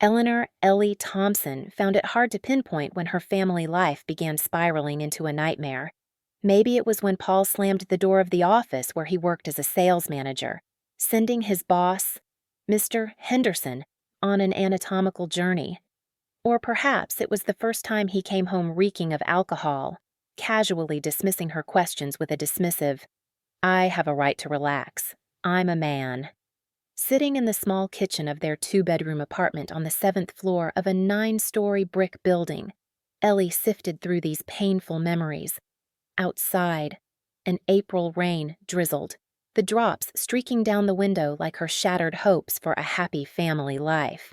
Eleanor Ellie Thompson found it hard to pinpoint when her family life began spiraling into a nightmare. Maybe it was when Paul slammed the door of the office where he worked as a sales manager, sending his boss, Mr. Henderson, on an anatomical journey. Or perhaps it was the first time he came home reeking of alcohol, casually dismissing her questions with a dismissive, "I have a right to relax. I'm a man." Sitting in the small kitchen of their two-bedroom apartment on the 7th floor of a 9-story brick building, Ellie sifted through these painful memories. Outside, an April rain drizzled, the drops streaking down the window like her shattered hopes for a happy family life.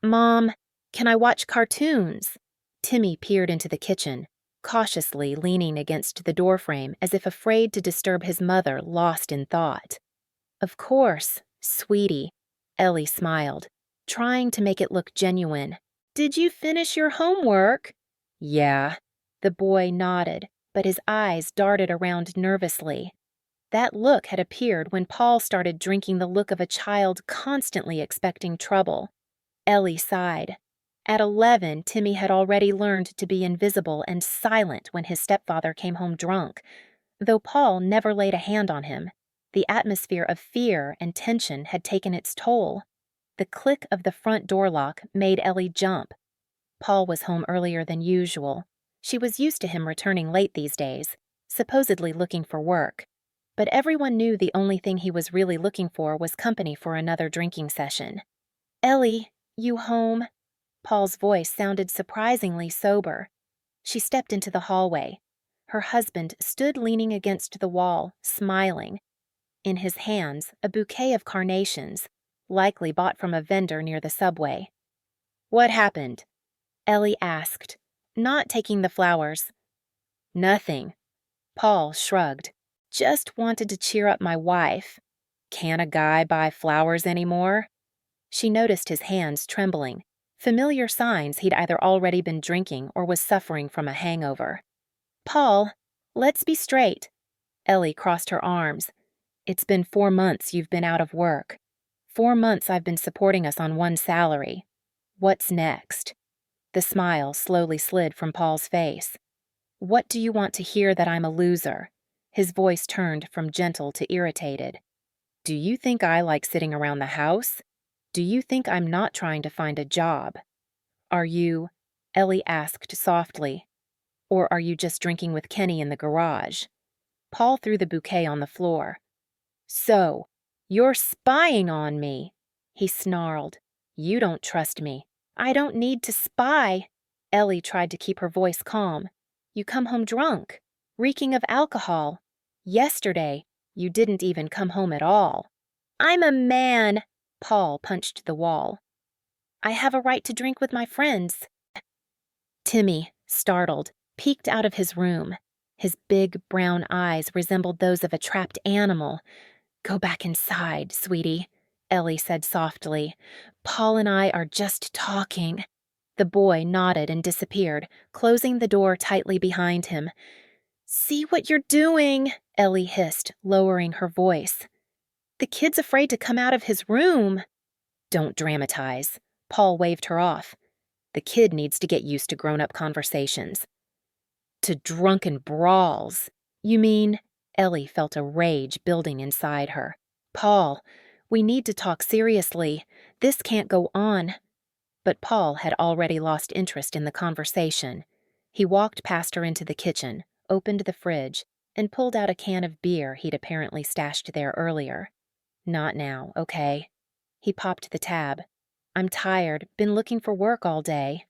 "Mom, can I watch cartoons?" Timmy peered into the kitchen, cautiously leaning against the doorframe as if afraid to disturb his mother lost in thought. "Of course, sweetie," Ellie smiled, trying to make it look genuine. "Did you finish your homework?" "Yeah." The boy nodded, but his eyes darted around nervously. That look had appeared when Paul started drinking the look of a child constantly expecting trouble. Ellie sighed. At 11, Timmy had already learned to be invisible and silent when his stepfather came home drunk. Though Paul never laid a hand on him, the atmosphere of fear and tension had taken its toll. The click of the front door lock made Ellie jump. Paul was home earlier than usual. She was used to him returning late these days, supposedly looking for work. But everyone knew the only thing he was really looking for was company for another drinking session. "Ellie, you home?" Paul's voice sounded surprisingly sober. She stepped into the hallway. Her husband stood leaning against the wall, smiling. In his hands, a bouquet of carnations, likely bought from a vendor near the subway. "What happened?" Ellie asked, not taking the flowers. "Nothing." Paul shrugged. "Just wanted to cheer up my wife." "Can a guy buy flowers anymore?" She noticed his hands trembling, familiar signs he'd either already been drinking or was suffering from a hangover. "Paul, let's be straight." Ellie crossed her arms. "It's been 4 months you've been out of work. 4 months I've been supporting us on one salary. What's next?" The smile slowly slid from Paul's face. "What do you want to hear that I'm a loser?" His voice turned from gentle to irritated. "Do you think I like sitting around the house? Do you think I'm not trying to find a job? Are you," Ellie asked softly, "or are you just drinking with Kenny in the garage?" Paul threw the bouquet on the floor. "So, you're spying on me," he snarled. "You don't trust me." "I don't need to spy." Ellie tried to keep her voice calm. "You come home drunk, reeking of alcohol. Yesterday, you didn't even come home at all." "I'm a man." Paul punched the wall. "I have a right to drink with my friends." Timmy, startled, peeked out of his room. His big brown eyes resembled those of a trapped animal. "Go back inside, sweetie," Ellie said softly. "Paul and I are just talking." The boy nodded and disappeared, closing the door tightly behind him. "See what you're doing," Ellie hissed, lowering her voice. "The kid's afraid to come out of his room." "Don't dramatize." Paul waved her off. "The kid needs to get used to grown-up conversations." "To drunken brawls. You mean?" Ellie felt a rage building inside her. "Paul, we need to talk seriously. This can't go on." But Paul had already lost interest in the conversation. He walked past her into the kitchen, opened the fridge, and pulled out a can of beer he'd apparently stashed there earlier. "Not now, okay?" He popped the tab. "I'm tired, been looking for work all day."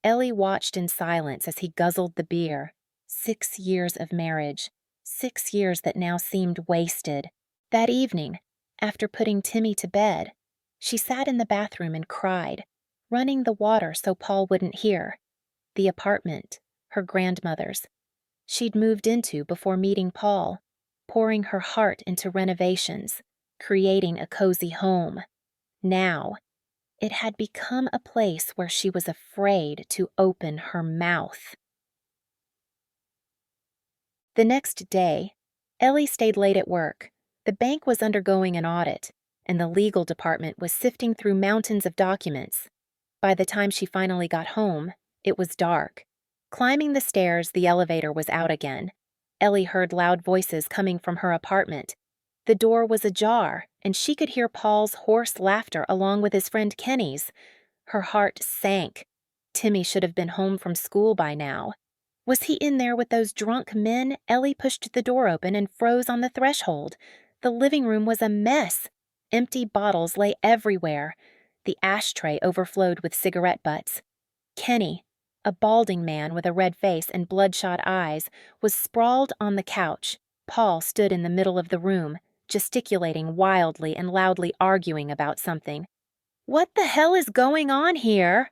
Ellie watched in silence as he guzzled the beer. 6 years of marriage. 6 years that now seemed wasted. That evening, after putting Timmy to bed, she sat in the bathroom and cried, running the water so Paul wouldn't hear. The apartment, her grandmother's, she'd moved into before meeting Paul, pouring her heart into renovations, creating a cozy home. Now, it had become a place where she was afraid to open her mouth. The next day, Ellie stayed late at work. The bank was undergoing an audit, and the legal department was sifting through mountains of documents. By the time she finally got home, it was dark. Climbing the stairs, the elevator was out again. Ellie heard loud voices coming from her apartment. The door was ajar, and she could hear Paul's hoarse laughter along with his friend Kenny's. Her heart sank. Timmy should have been home from school by now. Was he in there with those drunk men? Ellie pushed the door open and froze on the threshold. The living room was a mess. Empty bottles lay everywhere. The ashtray overflowed with cigarette butts. Kenny, a balding man with a red face and bloodshot eyes, was sprawled on the couch. Paul stood in the middle of the room, gesticulating wildly and loudly arguing about something. "What the hell is going on here?"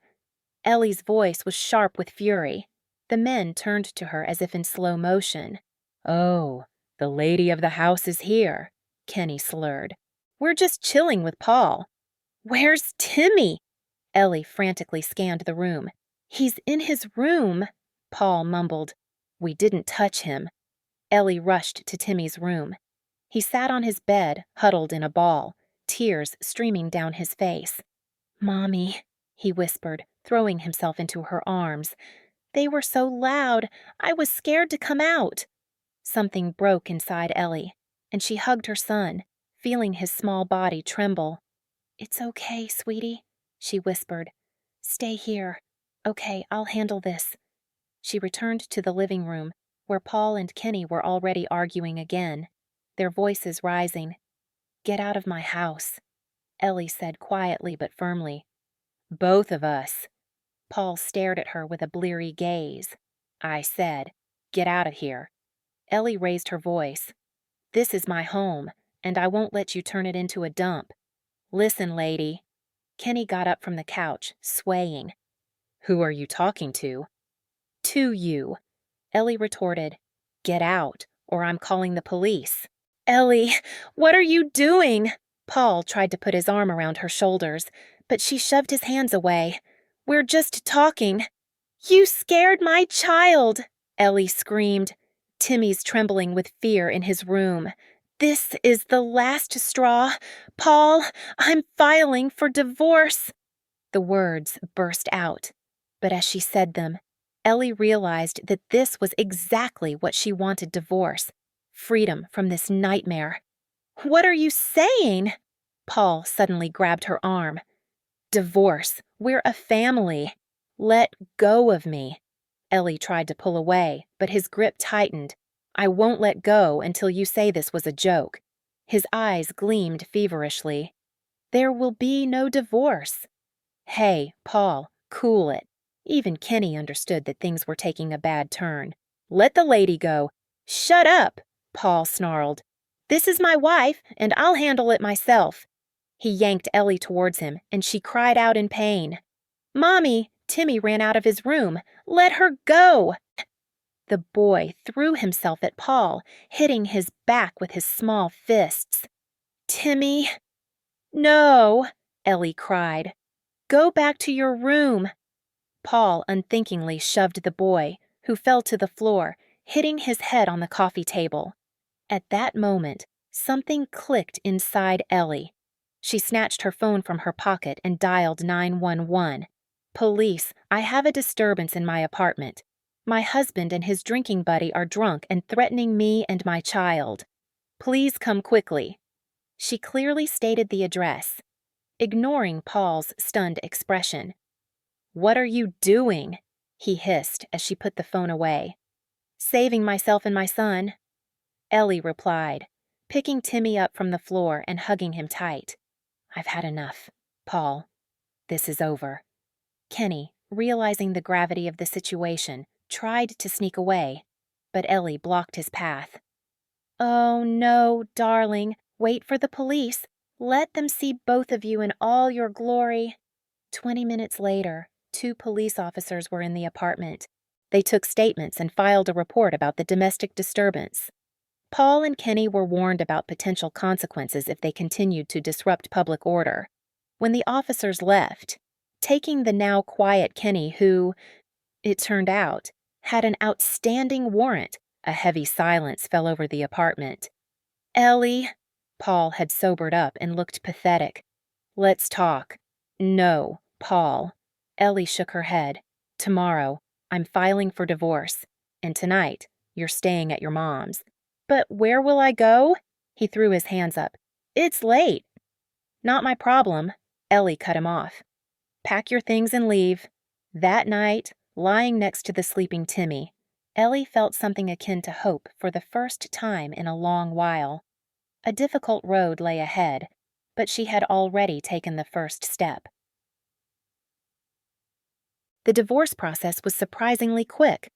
Ellie's voice was sharp with fury. The men turned to her as if in slow motion. "Oh, the lady of the house is here," Kenny slurred. "We're just chilling with Paul." "Where's Timmy?" Ellie frantically scanned the room. "He's in his room," Paul mumbled. "We didn't touch him." Ellie rushed to Timmy's room. He sat on his bed, huddled in a ball, tears streaming down his face. "Mommy," he whispered, throwing himself into her arms. "They were so loud, I was scared to come out." Something broke inside Ellie, and she hugged her son, feeling his small body tremble. "It's okay, sweetie," she whispered. "Stay here. Okay, I'll handle this." She returned to the living room, where Paul and Kenny were already arguing again, their voices rising. "Get out of my house," Ellie said quietly but firmly. "Both of us." Paul stared at her with a bleary gaze. "I said, get out of here." Ellie raised her voice. "This is my home, and I won't let you turn it into a dump. Listen, lady." Kenny got up from the couch, swaying. "Who are you talking to?" "To you." Ellie retorted. "Get out, or I'm calling the police." "Ellie, what are you doing?" Paul tried to put his arm around her shoulders, but she shoved his hands away. "We're just talking." "You scared my child!" Ellie screamed. Timmy's trembling with fear in his room. "This is the last straw. Paul, I'm filing for divorce." The words burst out, but as she said them, Ellie realized that this was exactly what she wanted: divorce, freedom from this nightmare. "What are you saying?" Paul suddenly grabbed her arm. "Divorce. We're a family. Let go of me." Ellie tried to pull away, but his grip tightened. "I won't let go until you say this was a joke." His eyes gleamed feverishly. "There will be no divorce." "Hey, Paul, cool it." Even Kenny understood that things were taking a bad turn. "Let the lady go." "Shut up," Paul snarled. "This is my wife, and I'll handle it myself." He yanked Ellie towards him, and she cried out in pain. "Mommy!" Timmy ran out of his room. "Let her go!" The boy threw himself at Paul, hitting his back with his small fists. "Timmy!" "No!" Ellie cried. "Go back to your room." Paul unthinkingly shoved the boy, who fell to the floor, hitting his head on the coffee table. At that moment, something clicked inside Ellie. She snatched her phone from her pocket and dialed 911. "Police, I have a disturbance in my apartment. My husband and his drinking buddy are drunk and threatening me and my child. Please come quickly." She clearly stated the address, ignoring Paul's stunned expression. "What are you doing?" he hissed as she put the phone away. "Saving myself and my son." Ellie replied, picking Timmy up from the floor and hugging him tight. "I've had enough, Paul. This is over." Kenny, realizing the gravity of the situation, tried to sneak away, but Ellie blocked his path. "Oh, no, darling. Wait for the police. Let them see both of you in all your glory." 20 minutes later, 2 police officers were in the apartment. They took statements and filed a report about the domestic disturbance. Paul and Kenny were warned about potential consequences if they continued to disrupt public order. When the officers left, taking the now quiet Kenny, who, it turned out, had an outstanding warrant, a heavy silence fell over the apartment. "Ellie," Paul had sobered up and looked pathetic. "Let's talk." "No, Paul." Ellie shook her head. "Tomorrow, I'm filing for divorce. And tonight, you're staying at your mom's." "But where will I go?" He threw his hands up. "It's late." "Not my problem." Ellie cut him off. "Pack your things and leave." That night, lying next to the sleeping Timmy, Ellie felt something akin to hope for the first time in a long while. A difficult road lay ahead, but she had already taken the first step. The divorce process was surprisingly quick.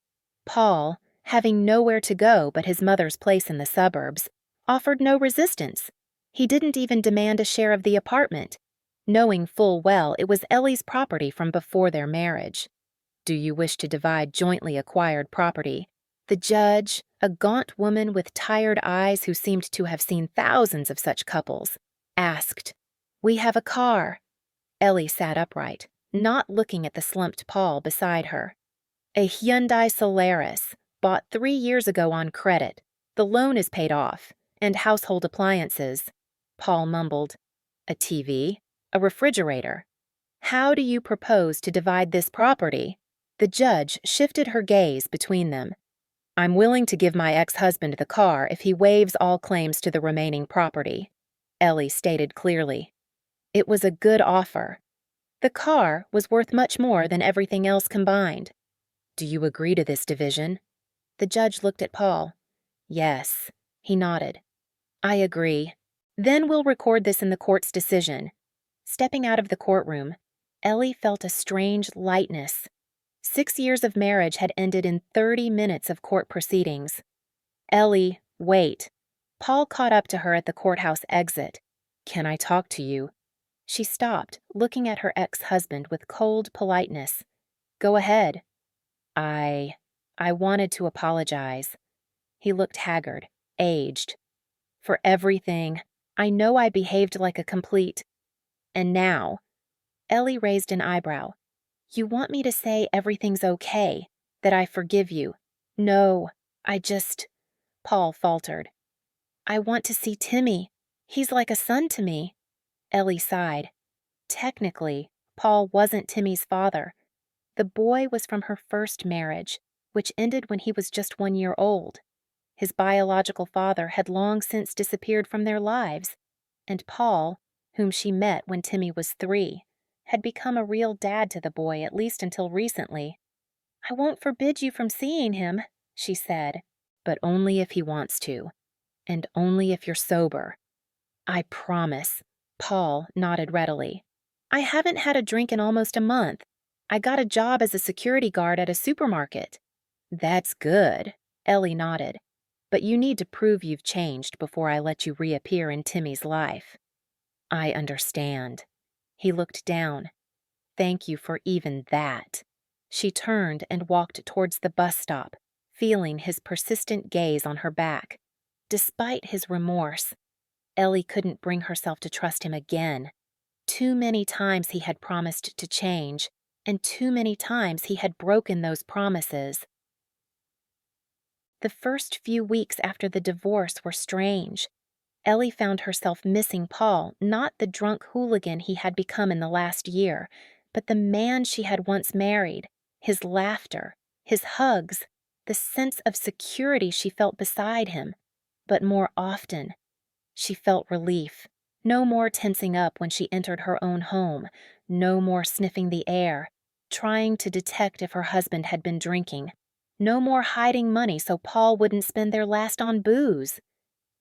Paul, having nowhere to go but his mother's place in the suburbs, offered no resistance. He didn't even demand a share of the apartment, knowing full well it was Ellie's property from before their marriage. "Do you wish to divide jointly acquired property?" The judge, a gaunt woman with tired eyes who seemed to have seen thousands of such couples, asked. "We have a car." Ellie sat upright, not looking at the slumped Paul beside her. "A Hyundai Solaris, bought 3 years ago on credit. The loan is paid off, and household appliances." Paul mumbled. "A TV? A refrigerator? How do you propose to divide this property?" The judge shifted her gaze between them. "I'm willing to give my ex-husband the car if he waives all claims to the remaining property," Ellie stated clearly. It was a good offer. The car was worth much more than everything else combined. "Do you agree to this division?" The judge looked at Paul. "Yes." He nodded. "I agree. Then we'll record this in the court's decision." Stepping out of the courtroom, Ellie felt a strange lightness. 6 years of marriage had ended in 30 minutes of court proceedings. "Ellie, wait." Paul caught up to her at the courthouse exit. "Can I talk to you?" She stopped, looking at her ex-husband with cold politeness. "Go ahead." I wanted to apologize." He looked haggard, aged. "For everything. I know I behaved like a complete—" "And now?" Ellie raised an eyebrow. "You want me to say everything's okay, that I forgive you?" "No, I just—" Paul faltered. "I want to see Timmy. He's like a son to me." Ellie sighed. Technically, Paul wasn't Timmy's father. The boy was from her first marriage, which ended when he was just 1 year old. His biological father had long since disappeared from their lives, and Paul, whom she met when Timmy was 3, had become a real dad to the boy at least until recently. "I won't forbid you from seeing him," she said, "but only if he wants to, and only if you're sober." "I promise." Paul nodded readily. "I haven't had a drink in almost a month. I got a job as a security guard at a supermarket." "That's good," Ellie nodded. "But you need to prove you've changed before I let you reappear in Timmy's life." "I understand." He looked down. "Thank you for even that." She turned and walked towards the bus stop, feeling his persistent gaze on her back. Despite his remorse, Ellie couldn't bring herself to trust him again. Too many times he had promised to change, and too many times he had broken those promises. The first few weeks after the divorce were strange. Ellie found herself missing Paul, not the drunk hooligan he had become in the last year, but the man she had once married, his laughter, his hugs, the sense of security she felt beside him. But more often, she felt relief. No more tensing up when she entered her own home, no more sniffing the air, trying to detect if her husband had been drinking, no more hiding money so Paul wouldn't spend their last on booze.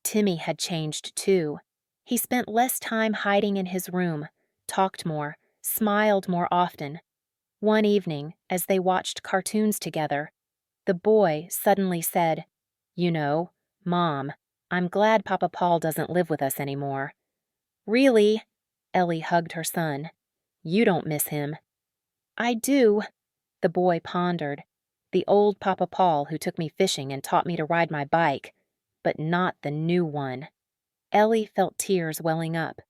Timmy had changed too. He spent less time hiding in his room, talked more, smiled more often. One evening, as they watched cartoons together, the boy suddenly said, "You know, Mom, I'm glad Papa Paul doesn't live with us anymore." "Really?" Ellie hugged her son. "You don't miss him." "I do." The boy pondered. "The old Papa Paul who took me fishing and taught me to ride my bike, but not the new one." Ellie felt tears welling up.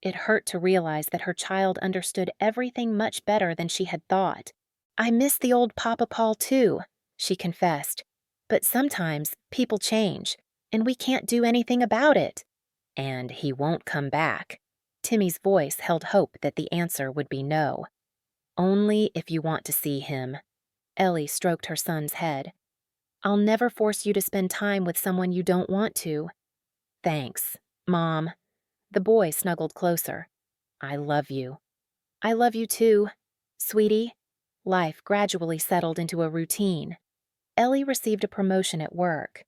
It hurt to realize that her child understood everything much better than she had thought. "I miss the old Papa Paul too," she confessed. "But sometimes people change, and we can't do anything about it." And he won't come back. Timmy's voice held hope that the answer would be no. Only if you want to see him. Ellie stroked her son's head. I'll never force you to spend time with someone you don't want to. Thanks, Mom. The boy snuggled closer. I love you. I love you too, sweetie. Life gradually settled into a routine. Ellie received a promotion at work.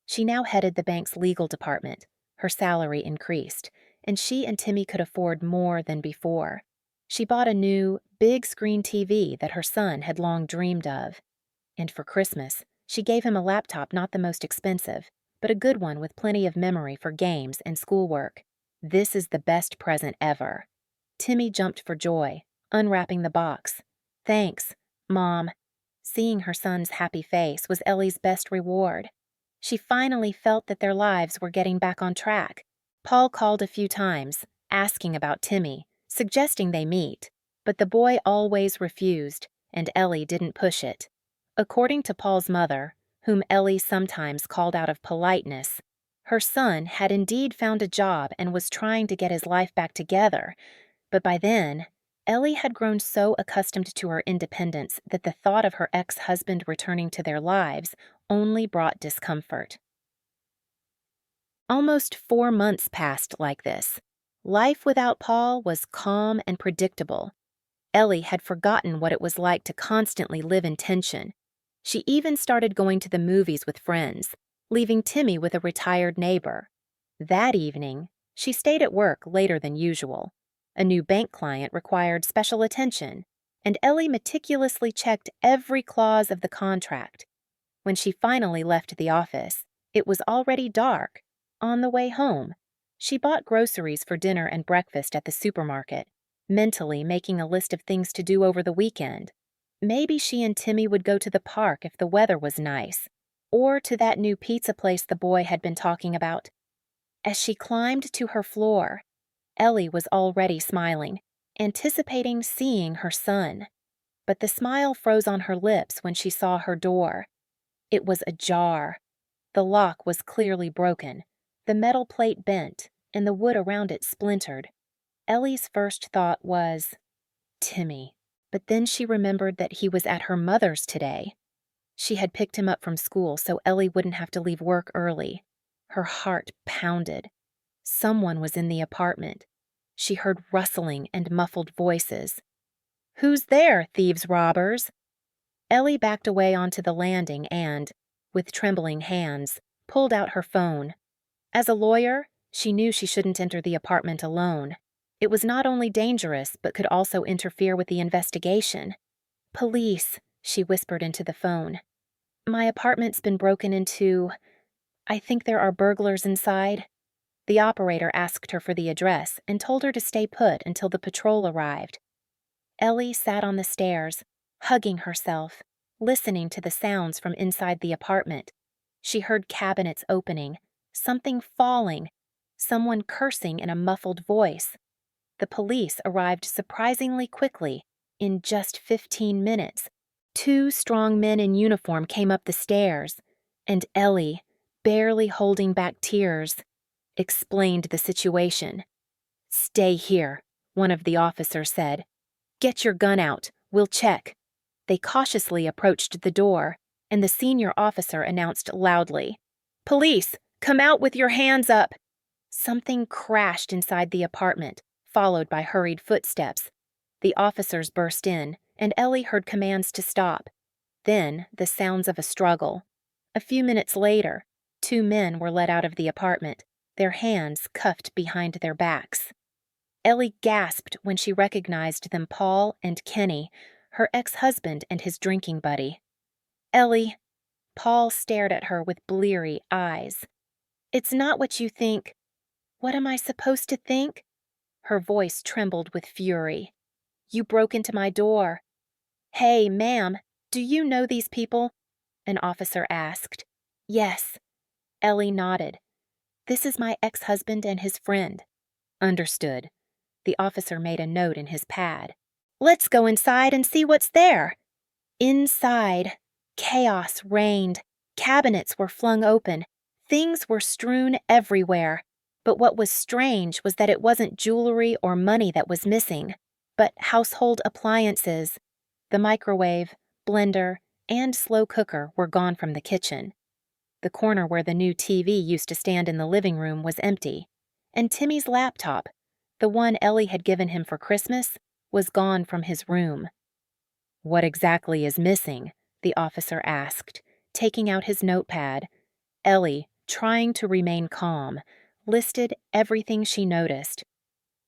She now headed the bank's legal department. Her salary increased, and she and Timmy could afford more than before. She bought a new, big-screen TV that her son had long dreamed of. And for Christmas, she gave him a laptop not the most expensive, but a good one with plenty of memory for games and schoolwork. This is the best present ever. Timmy jumped for joy, unwrapping the box. Thanks, Mom. Seeing her son's happy face was Ellie's best reward. She finally felt that their lives were getting back on track. Paul called a few times, asking about Timmy, suggesting they meet, but the boy always refused, and Ellie didn't push it. According to Paul's mother, whom Ellie sometimes called out of politeness, her son had indeed found a job and was trying to get his life back together, but by then, Ellie had grown so accustomed to her independence that the thought of her ex-husband returning to their lives only brought discomfort. Almost 4 months passed like this. Life without Paul was calm and predictable. Ellie had forgotten what it was like to constantly live in tension. She even started going to the movies with friends, leaving Timmy with a retired neighbor. That evening, she stayed at work later than usual. A new bank client required special attention, and Ellie meticulously checked every clause of the contract. When she finally left the office, it was already dark. On the way home, she bought groceries for dinner and breakfast at the supermarket, mentally making a list of things to do over the weekend. Maybe she and Timmy would go to the park if the weather was nice, or to that new pizza place the boy had been talking about. As she climbed to her floor, Ellie was already smiling, anticipating seeing her son. But the smile froze on her lips when she saw her door. It was ajar. The lock was clearly broken, the metal plate bent, and the wood around it splintered. Ellie's first thought was, Timmy. But then she remembered that he was at her mother's today. She had picked him up from school so Ellie wouldn't have to leave work early. Her heart pounded. Someone was in the apartment. She heard rustling and muffled voices. Who's there, thieves robbers? Ellie backed away onto the landing and, with trembling hands, pulled out her phone. As a lawyer, she knew she shouldn't enter the apartment alone. It was not only dangerous, but could also interfere with the investigation. Police, she whispered into the phone. My apartment's been broken into. I think there are burglars inside. The operator asked her for the address and told her to stay put until the patrol arrived. Ellie sat on the stairs, hugging herself, listening to the sounds from inside the apartment. She heard cabinets opening, something falling, someone cursing in a muffled voice. The police arrived surprisingly quickly. In just 15 minutes, 2 strong men in uniform came up the stairs, and Ellie, barely holding back tears, explained the situation. Stay here, one of the officers said. Get your gun out, we'll check. They cautiously approached the door, and the senior officer announced loudly, Police, come out with your hands up. Something crashed inside the apartment, followed by hurried footsteps. The officers burst in, and Ellie heard commands to stop. Then the sounds of a struggle. A few minutes later, 2 men were led out of the apartment, their hands cuffed behind their backs. Ellie gasped when she recognized them Paul and Kenny, her ex-husband and his drinking buddy. Ellie, Paul stared at her with bleary eyes. It's not what you think. What am I supposed to think? Her voice trembled with fury. You broke into my door. Hey, ma'am, do you know these people? An officer asked. Yes. Ellie nodded. This is my ex-husband and his friend. Understood. The officer made a note in his pad. Let's go inside and see what's there. Inside, chaos reigned. Cabinets were flung open. Things were strewn everywhere. But what was strange was that it wasn't jewelry or money that was missing, but household appliances. The microwave, blender, and slow cooker were gone from the kitchen. The corner where the new TV used to stand in the living room was empty, and Timmy's laptop, the one Ellie had given him for Christmas, was gone from his room. "What exactly is missing?" the officer asked, taking out his notepad. Ellie, trying to remain calm, listed everything she noticed.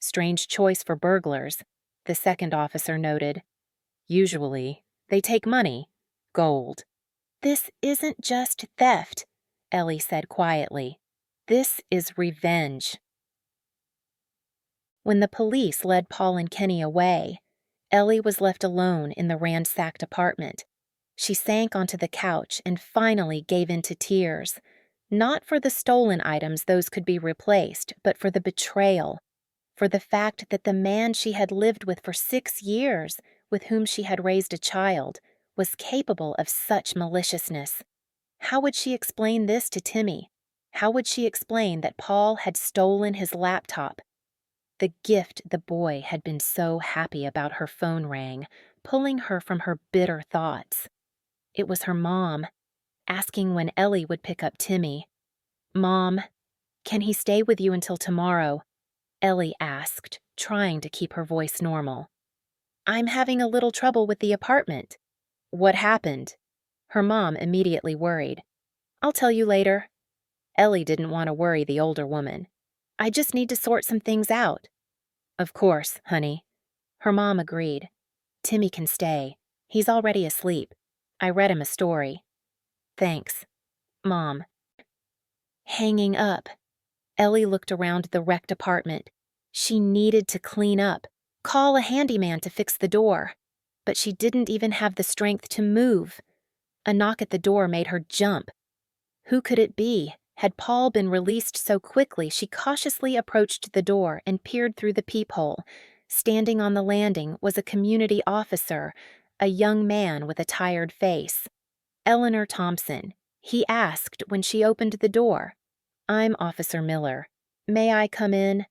"Strange choice for burglars," the second officer noted. "Usually, they take money, gold." "This isn't just theft," Ellie said quietly. "This is revenge." When the police led Paul and Kenny away, Ellie was left alone in the ransacked apartment. She sank onto the couch and finally gave in to tears. Not for the stolen items, those could be replaced, but for the betrayal. For the fact that the man she had lived with for 6 years, with whom she had raised a child, was capable of such maliciousness. How would she explain this to Timmy? How would she explain that Paul had stolen his laptop? The gift the boy had been so happy about her phone rang, pulling her from her bitter thoughts. It was her mom, asking when Ellie would pick up Timmy. "Mom, can he stay with you until tomorrow?" Ellie asked, trying to keep her voice normal. "I'm having a little trouble with the apartment." "What happened?" Her mom immediately worried. "I'll tell you later." Ellie didn't want to worry the older woman. "I just need to sort some things out." "Of course, honey." Her mom agreed. "Timmy can stay. He's already asleep. I read him a story." "Thanks, Mom." Hanging up. Ellie looked around the wrecked apartment. She needed to clean up, call a handyman to fix the door. But she didn't even have the strength to move. A knock at the door made her jump. Who could it be? Had Paul been released so quickly, she cautiously approached the door and peered through the peephole. Standing on the landing was a community officer, a young man with a tired face. "Eleanor Thompson," he asked when she opened the door. "I'm Officer Miller. May I come in?"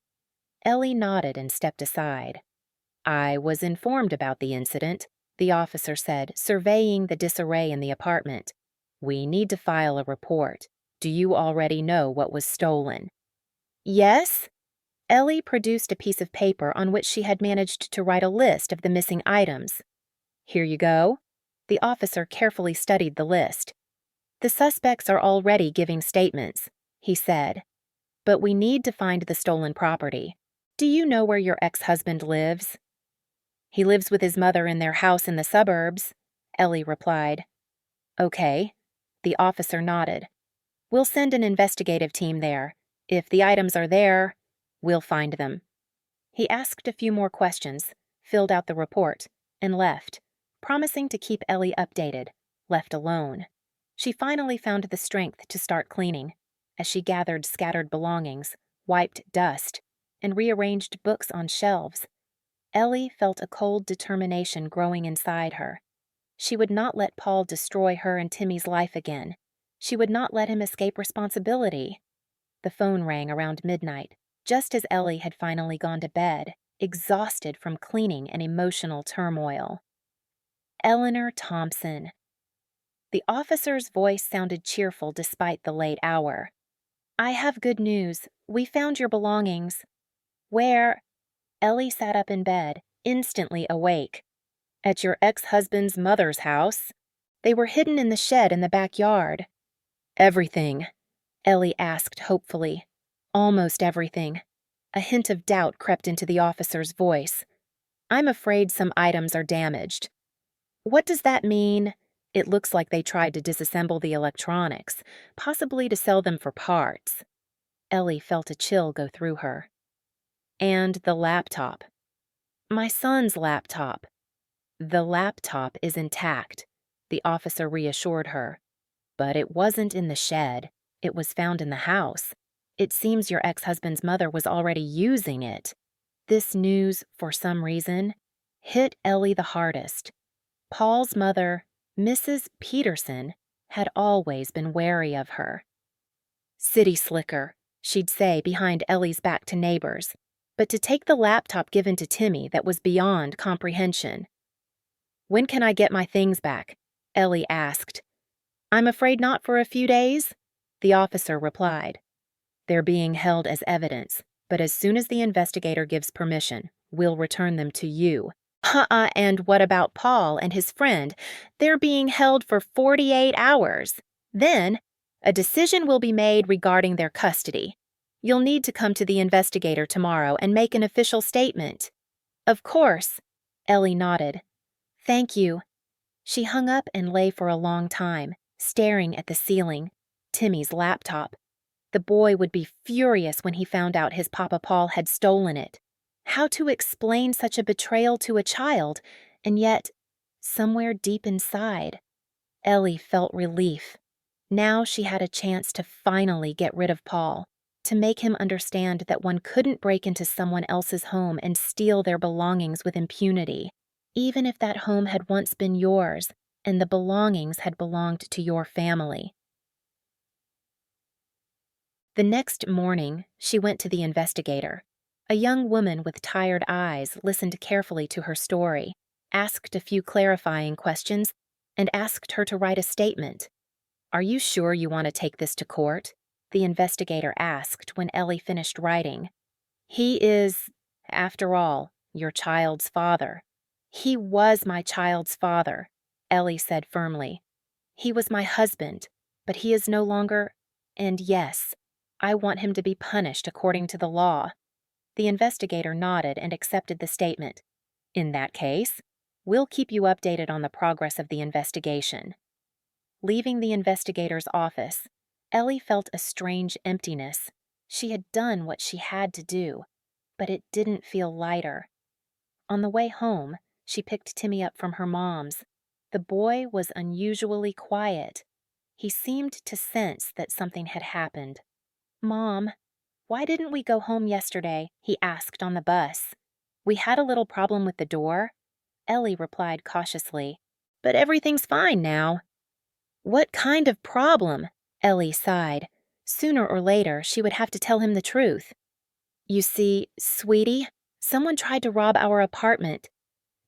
Ellie nodded and stepped aside. "I was informed about the incident," the officer said, surveying the disarray in the apartment. "We need to file a report. Do you already know what was stolen?" "Yes." Ellie produced a piece of paper on which she had managed to write a list of the missing items. "Here you go." The officer carefully studied the list. "The suspects are already giving statements," he said. "But we need to find the stolen property. Do you know where your ex-husband lives?" "He lives with his mother in their house in the suburbs," Ellie replied. "Okay." The officer nodded. "We'll send an investigative team there. If the items are there, we'll find them." He asked a few more questions, filled out the report, and left, promising to keep Ellie updated, left alone. She finally found the strength to start cleaning, as she gathered scattered belongings, wiped dust, and rearranged books on shelves. Ellie felt a cold determination growing inside her. She would not let Paul destroy her and Timmy's life again. She would not let him escape responsibility. The phone rang around midnight, just as Ellie had finally gone to bed, exhausted from cleaning and emotional turmoil. Eleanor Thompson. The officer's voice sounded cheerful despite the late hour. "I have good news. We found your belongings." "Where?" Ellie sat up in bed, instantly awake. "At your ex-husband's mother's house. They were hidden in the shed in the backyard." "Everything?" Ellie asked hopefully. "Almost everything." A hint of doubt crept into the officer's voice. "I'm afraid some items are damaged." "What does that mean?" "It looks like they tried to disassemble the electronics, possibly to sell them for parts." Ellie felt a chill go through her. "And the laptop." "My son's laptop." "The laptop is intact," the officer reassured her. "But it wasn't in the shed. It was found in the house. It seems your ex-husband's mother was already using it." This news, for some reason, hit Ellie the hardest. Paul's mother, Mrs. Peterson, had always been wary of her. "City slicker," she'd say behind Ellie's back to neighbors, but to take the laptop given to Timmy that was beyond comprehension. "When can I get my things back?" Ellie asked. "I'm afraid not for a few days," the officer replied. "They're being held as evidence, but as soon as the investigator gives permission, we'll return them to you." And what about Paul and his friend? They're being held for 48 hours. Then, a decision will be made regarding their custody. You'll need to come to the investigator tomorrow and make an official statement. Of course, Ellie nodded. Thank you. She hung up and lay for a long time, staring at the ceiling, Timmy's laptop. The boy would be furious when he found out his Papa Paul had stolen it. How to explain such a betrayal to a child, and yet, somewhere deep inside, Ellie felt relief. Now she had a chance to finally get rid of Paul, to make him understand that one couldn't break into someone else's home and steal their belongings with impunity, even if that home had once been yours and the belongings had belonged to your family. The next morning, she went to the investigator. A young woman with tired eyes listened carefully to her story, asked a few clarifying questions, and asked her to write a statement. "Are you sure you want to take this to court?" the investigator asked when Ellie finished writing. "He is, after all, your child's father." "He was my child's father," Ellie said firmly. "He was my husband, but he is no longer, and yes, I want him to be punished according to the law." The investigator nodded and accepted the statement. "In that case, we'll keep you updated on the progress of the investigation." Leaving the investigator's office, Ellie felt a strange emptiness. She had done what she had to do, but it didn't feel lighter. On the way home, she picked Timmy up from her mom's. The boy was unusually quiet. He seemed to sense that something had happened. "Mom, why didn't we go home yesterday?" he asked on the bus. "We had a little problem with the door," Ellie replied cautiously. "But everything's fine now." "What kind of problem?" Ellie sighed. Sooner or later, she would have to tell him the truth. "You see, sweetie, someone tried to rob our apartment."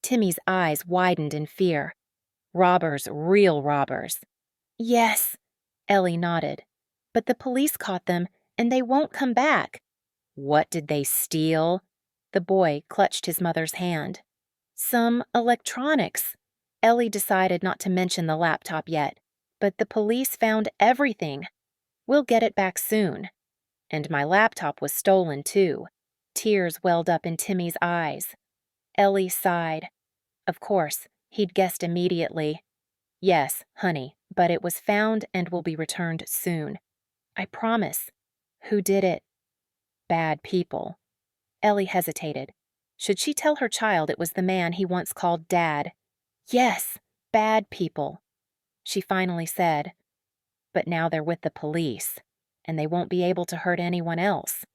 Timmy's eyes widened in fear. "Robbers, real robbers." "Yes," Ellie nodded. "But the police caught them, and they won't come back." "What did they steal?" The boy clutched his mother's hand. "Some electronics." Ellie decided not to mention the laptop yet, but the police found everything. "We'll get it back soon." "And my laptop was stolen, too." Tears welled up in Timmy's eyes. Ellie sighed. Of course, he'd guessed immediately. "Yes, honey, but it was found and will be returned soon. I promise." "Who did it?" "Bad people." Ellie hesitated. Should she tell her child it was the man he once called Dad? "Yes, bad people," she finally said. "But now they're with the police, and they won't be able to hurt anyone else."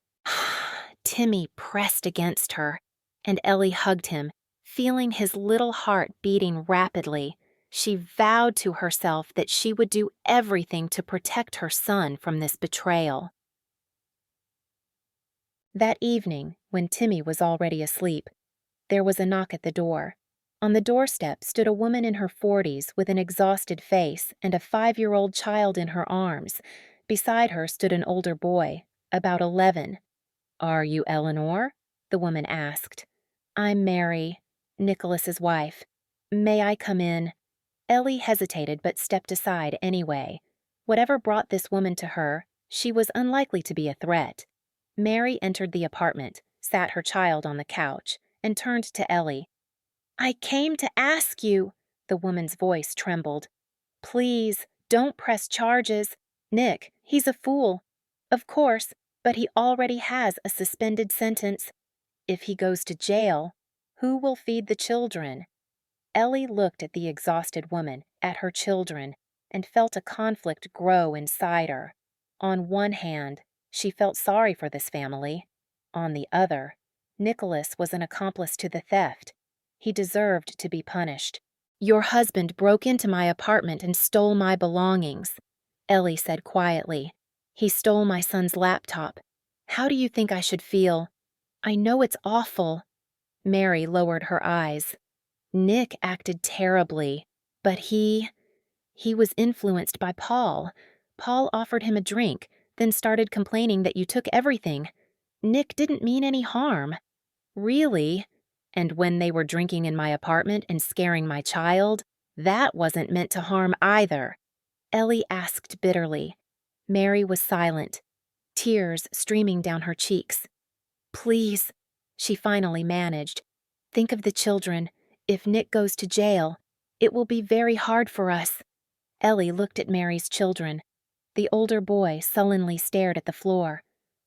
Timmy pressed against her, and Ellie hugged him, feeling his little heart beating rapidly. She vowed to herself that she would do everything to protect her son from this betrayal. That evening, when Timmy was already asleep, there was a knock at the door. On the doorstep stood a woman in her 40s with an exhausted face and a 5-year-old child in her arms. Beside her stood an older boy, about 11. "Are you Eleanor?" the woman asked. "I'm Mary, Nicholas's wife. May I come in?" Ellie hesitated but stepped aside anyway. Whatever brought this woman to her, she was unlikely to be a threat. Mary entered the apartment, sat her child on the couch, and turned to Ellie. "I came to ask you," the woman's voice trembled. "Please, don't press charges. Nick, he's a fool. Of course, but he already has a suspended sentence. If he goes to jail, who will feed the children?" Ellie looked at the exhausted woman, at her children, and felt a conflict grow inside her. On one hand, she felt sorry for this family. On the other, Nicholas was an accomplice to the theft. He deserved to be punished. "Your husband broke into my apartment and stole my belongings," Ellie said quietly. "He stole my son's laptop, How do you think I should feel? I know it's awful." Mary lowered her eyes. "Nick acted terribly, but he was influenced by Paul. Paul offered him a drink, then started complaining that you took everything. Nick didn't mean any harm." "Really? And when they were drinking in my apartment and scaring my child, that wasn't meant to harm either," Ellie asked bitterly. Mary was silent, tears streaming down her cheeks. "Please," she finally managed. "Think of the children. If Nick goes to jail, it will be very hard for us." Ellie looked at Mary's children. The older boy sullenly stared at the floor,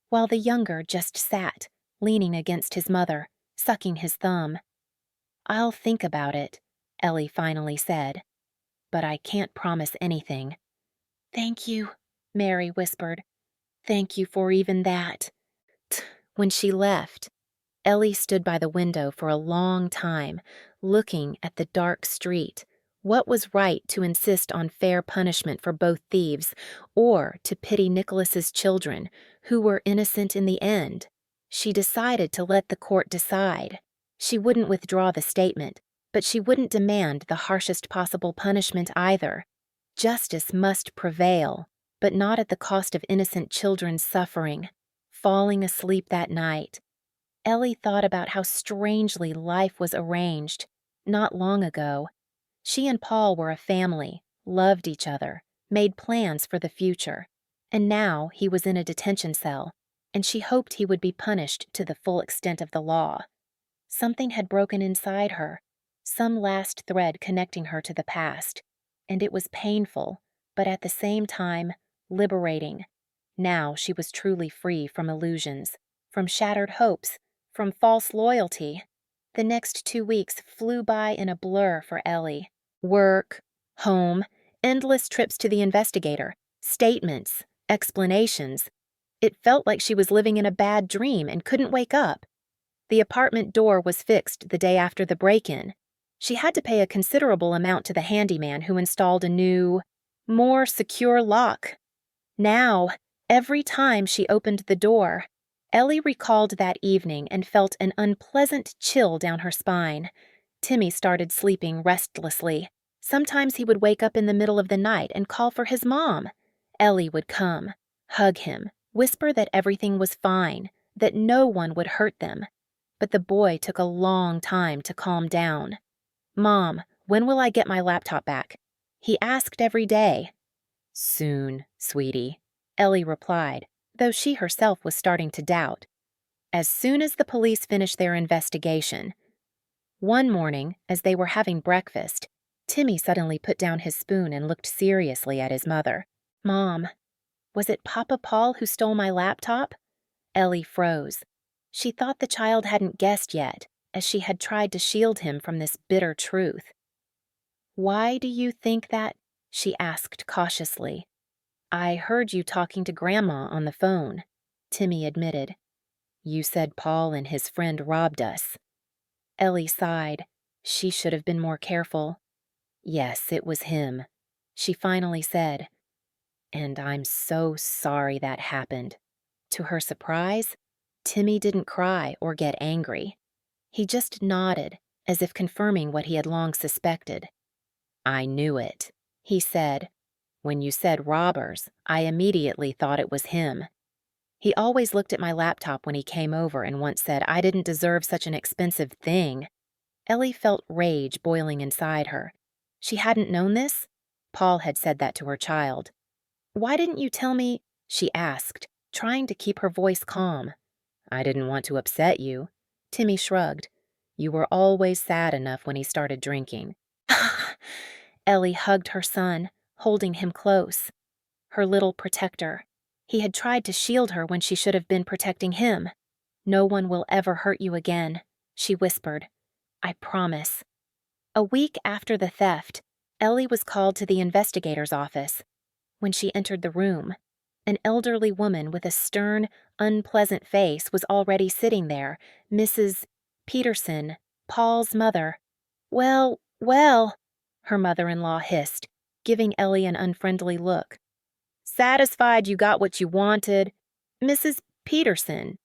while the younger just sat, leaning against his mother, sucking his thumb. "I'll think about it," Ellie finally said, "but I can't promise anything." "Thank you," Mary whispered. "Thank you for even that." When she left, Ellie stood by the window for a long time, looking at the dark street. What was right to insist on fair punishment for both thieves, or to pity Nicholas's children, who were innocent in the end? She decided to let the court decide. She wouldn't withdraw the statement, but she wouldn't demand the harshest possible punishment either. Justice must prevail, but not at the cost of innocent children's suffering. Falling asleep that night, Ellie thought about how strangely life was arranged. Not long ago, she and Paul were a family, loved each other, made plans for the future. And now he was in a detention cell, and she hoped he would be punished to the full extent of the law. Something had broken inside her, some last thread connecting her to the past, and it was painful, but at the same time, liberating. Now she was truly free from illusions, from shattered hopes, from false loyalty. The next 2 weeks flew by in a blur for Ellie. Work, home, endless trips to the investigator, statements, explanations. It felt like she was living in a bad dream and couldn't wake up. The apartment door was fixed the day after the break-in. She had to pay a considerable amount to the handyman who installed a new, more secure lock. Now, every time she opened the door, Ellie recalled that evening and felt an unpleasant chill down her spine. Timmy started sleeping restlessly. Sometimes he would wake up in the middle of the night and call for his mom. Ellie would come, hug him, whisper that everything was fine, that no one would hurt them. But the boy took a long time to calm down. "Mom, when will I get my laptop back?" He asked every day. "Soon, sweetie," Ellie replied, though she herself was starting to doubt. As soon as the police finished their investigation. One morning, as they were having breakfast, Timmy suddenly put down his spoon and looked seriously at his mother. "Mom, was it Papa Paul who stole my laptop?" Ellie froze. She thought the child hadn't guessed yet, as she had tried to shield him from this bitter truth. "Why do you think that?" she asked cautiously. "I heard you talking to Grandma on the phone," Timmy admitted. "You said Paul and his friend robbed us." Ellie sighed. She should have been more careful. "Yes, it was him," she finally said. "And I'm so sorry that happened." To her surprise, Timmy didn't cry or get angry. He just nodded, as if confirming what he had long suspected. "I knew it," he said. "When you said robbers, I immediately thought it was him. He always looked at my laptop when he came over and once said I didn't deserve such an expensive thing." Ellie felt rage boiling inside her. She hadn't known this? Paul had said that to her child. "Why didn't you tell me?" she asked, trying to keep her voice calm. "I didn't want to upset you." Timmy shrugged. "You were always sad enough when he started drinking." Ellie hugged her son, holding him close. Her little protector. He had tried to shield her when she should have been protecting him. "No one will ever hurt you again," she whispered. "I promise." A week after the theft, Ellie was called to the investigator's office. When she entered the room, an elderly woman with a stern, unpleasant face was already sitting there, Mrs. Peterson, Paul's mother. "Well, well," her mother-in-law hissed, giving Ellie an unfriendly look. "Satisfied you got what you wanted?" "Mrs. Peterson,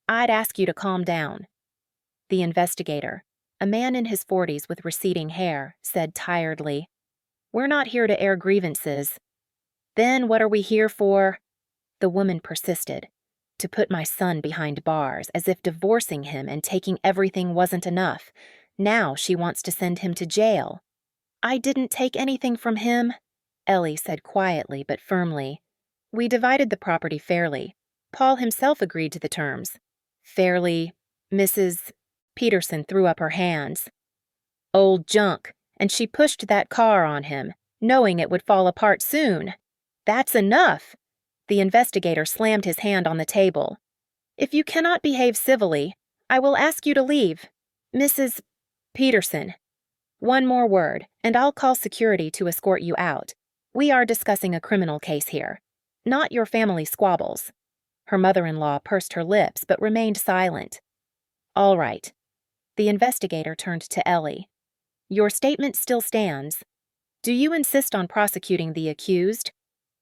I'd ask you to calm down." The investigator, a man in his 40s with receding hair, said tiredly, "We're not here to air grievances." "Then what are we here for?" The woman persisted. "To put my son behind bars, as if divorcing him and taking everything wasn't enough. Now she wants to send him to jail." "I didn't take anything from him," Ellie said quietly but firmly. "We divided the property fairly. Paul himself agreed to the terms." "Fairly, Mrs. Peterson threw up her hands. "Old junk, and she pushed that car on him, knowing it would fall apart soon." "That's enough!" The investigator slammed his hand on the table. "If you cannot behave civilly, I will ask you to leave. Mrs. Peterson, one more word, and I'll call security to escort you out. We are discussing a criminal case here, not your family squabbles." Her mother-in-law pursed her lips but remained silent. "All right." The investigator turned to Ellie. "Your statement still stands. Do you insist on prosecuting the accused?"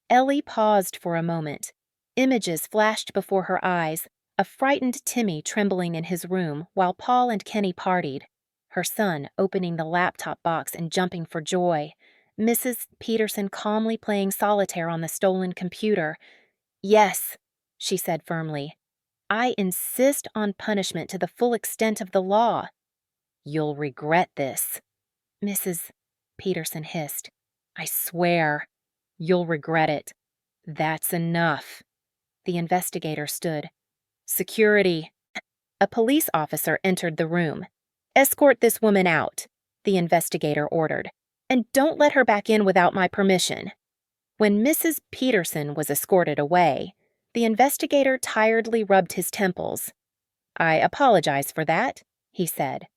Ellie paused for a moment. Images flashed before her eyes, a frightened Timmy trembling in his room while Paul and Kenny partied, her son opening the laptop box and jumping for joy, Mrs. Peterson calmly playing solitaire on the stolen computer. "Yes," she said firmly. "I insist on punishment to the full extent of the law." "You'll regret this," Mrs. Peterson hissed. "I swear, you'll regret it." "That's enough." The investigator stood. "Security." A police officer entered the room. "Escort this woman out," the investigator ordered, "and don't let her back in without my permission." When Mrs. Peterson was escorted away, the investigator tiredly rubbed his temples. "I apologize for that," he said.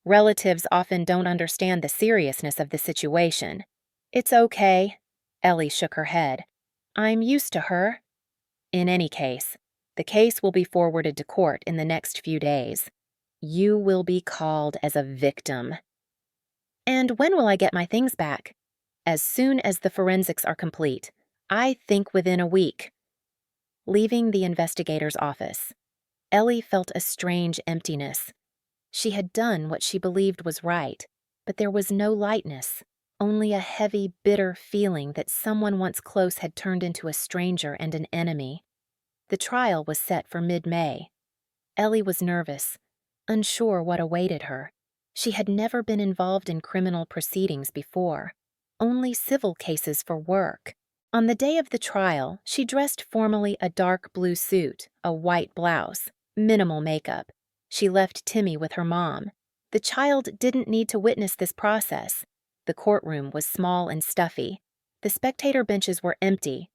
"Relatives often don't understand the seriousness of the situation." "It's okay." Ellie shook her head. "I'm used to her." "In any case, the case will be forwarded to court in the next few days. You will be called as a victim." "And when will I get my things back?" "As soon as the forensics are complete. I think within a week." Leaving the investigator's office, Ellie felt a strange emptiness. She had done what she believed was right, but there was no lightness, only a heavy, bitter feeling that someone once close had turned into a stranger and an enemy. The trial was set for mid-May. Ellie was nervous, unsure what awaited her. She had never been involved in criminal proceedings before, only civil cases for work. On the day of the trial, she dressed formally a dark blue suit, a white blouse, minimal makeup. She left Timmy with her mom. The child didn't need to witness this process. The courtroom was small and stuffy. The spectator benches were empty.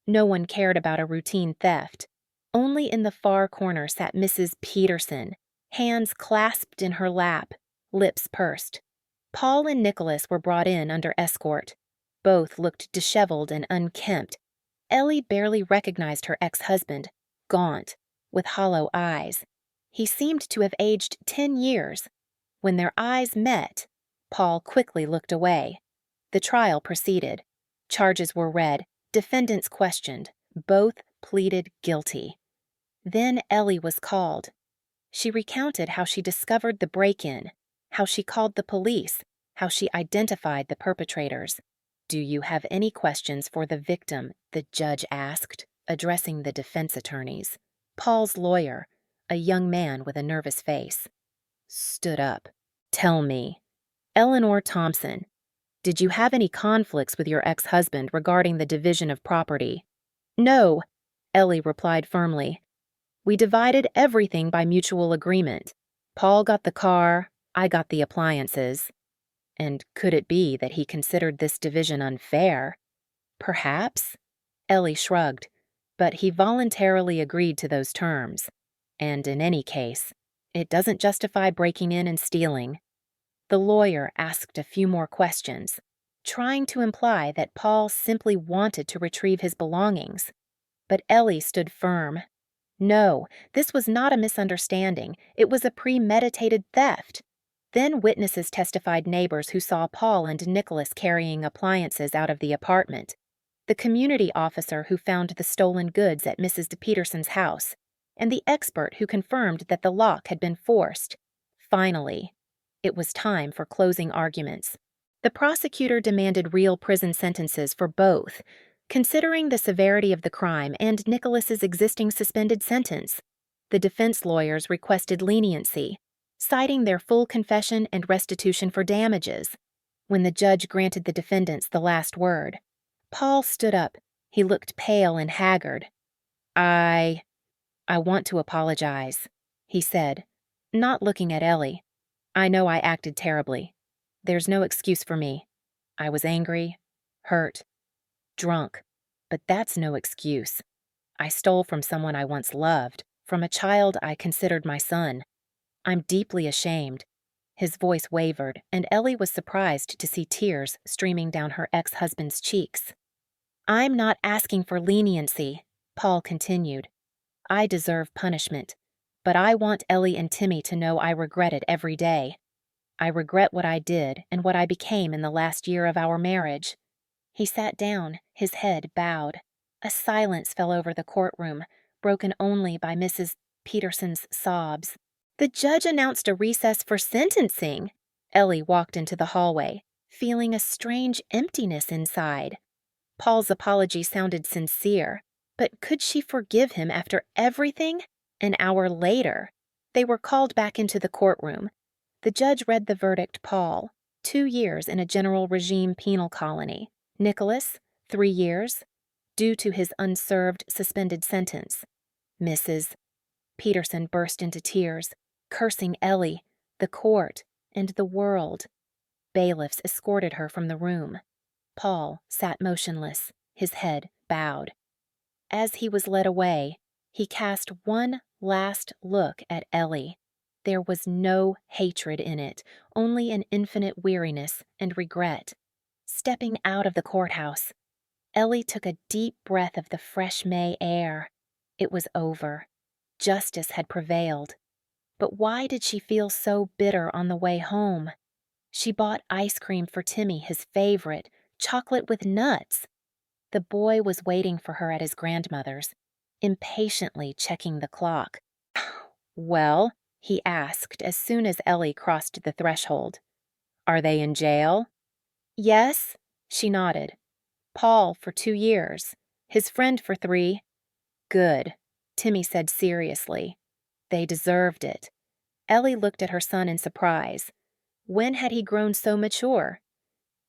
No one cared about a routine theft. Only in the far corner sat Mrs. Peterson, hands clasped in her lap, lips pursed. Paul and Nicholas were brought in under escort. Both looked disheveled and unkempt. Ellie barely recognized her ex-husband, gaunt, with hollow eyes. He seemed to have aged 10 years. When their eyes met, Paul quickly looked away. The trial proceeded. Charges were read, defendants questioned. Both pleaded guilty. Then Ellie was called. She recounted how she discovered the break-in, how she called the police, how she identified the perpetrators. "Do you have any questions for the victim?" the judge asked, addressing the defense attorneys. Paul's lawyer, a young man with a nervous face, stood up. "Tell me, Eleanor Thompson, did you have any conflicts with your ex-husband regarding the division of property?" "No," Ellie replied firmly. "We divided everything by mutual agreement. Paul got the car, I got the appliances." "And could it be that he considered this division unfair?" "Perhaps." Ellie shrugged. "But he voluntarily agreed to those terms. And in any case, it doesn't justify breaking in and stealing." The lawyer asked a few more questions, trying to imply that Paul simply wanted to retrieve his belongings. But Ellie stood firm. No, this was not a misunderstanding. It was a premeditated theft. Then witnesses testified neighbors who saw Paul and Nicholas carrying appliances out of the apartment. The community officer who found the stolen goods at Mrs. Peterson's house. and the expert who confirmed that the lock had been forced. Finally, it was time for closing arguments. The prosecutor demanded real prison sentences for both, considering the severity of the crime and Nicholas's existing suspended sentence. The defense lawyers requested leniency, citing their full confession and restitution for damages. When the judge granted the defendants the last word, Paul stood up. He looked pale and haggard. I want to apologize," he said, not looking at Ellie. "I know I acted terribly. There's no excuse for me. I was angry, hurt, drunk, but that's no excuse. I stole from someone I once loved, from a child I considered my son. I'm deeply ashamed." His voice wavered, and Ellie was surprised to see tears streaming down her ex-husband's cheeks. "I'm not asking for leniency," Paul continued. "I deserve punishment, but I want Ellie and Timmy to know I regret it every day. I regret what I did and what I became in the last year of our marriage." He sat down, his head bowed. A silence fell over the courtroom, broken only by Mrs. Peterson's sobs. The judge announced a recess for sentencing. Ellie walked into the hallway, feeling a strange emptiness inside. Paul's apology sounded sincere, but could she forgive him after everything? An hour later, they were called back into the courtroom. The judge read the verdict. Paul, 2 years in a general regime penal colony. Nicholas, 3 years, due to his unserved suspended sentence. Mrs. Peterson burst into tears, cursing Ellie, the court, and the world. Bailiffs escorted her from the room. Paul sat motionless, his head bowed. As he was led away, he cast one last look at Ellie. There was no hatred in it, only an infinite weariness and regret. Stepping out of the courthouse, Ellie took a deep breath of the fresh May air. It was over. Justice had prevailed. But why did she feel so bitter on the way home? She bought ice cream for Timmy, his favorite, chocolate with nuts. The boy was waiting for her at his grandmother's, impatiently checking the clock. "Well," he asked as soon as Ellie crossed the threshold. "Are they in jail?" "Yes," she nodded. "Paul for 2 years. His friend for 3. "Good," Timmy said seriously. "They deserved it." Ellie looked at her son in surprise. When had he grown so mature?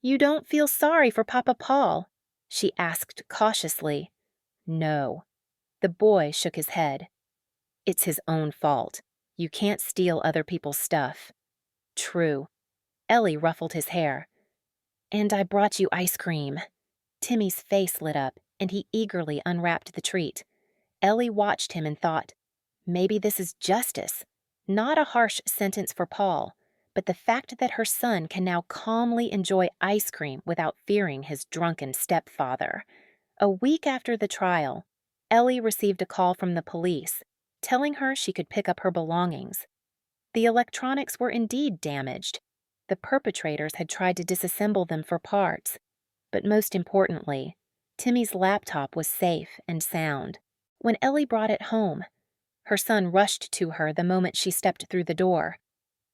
"You don't feel sorry for Papa Paul?" she asked cautiously. "No." The boy shook his head. "It's his own fault. You can't steal other people's stuff." "True." Ellie ruffled his hair. "And I brought you ice cream." Timmy's face lit up, and he eagerly unwrapped the treat. Ellie watched him and thought, maybe this is justice. Not a harsh sentence for Paul, but the fact that her son can now calmly enjoy ice cream without fearing his drunken stepfather. A week after the trial, Ellie received a call from the police, telling her she could pick up her belongings. The electronics were indeed damaged. The perpetrators had tried to disassemble them for parts. But most importantly, Timmy's laptop was safe and sound. When Ellie brought it home, her son rushed to her the moment she stepped through the door.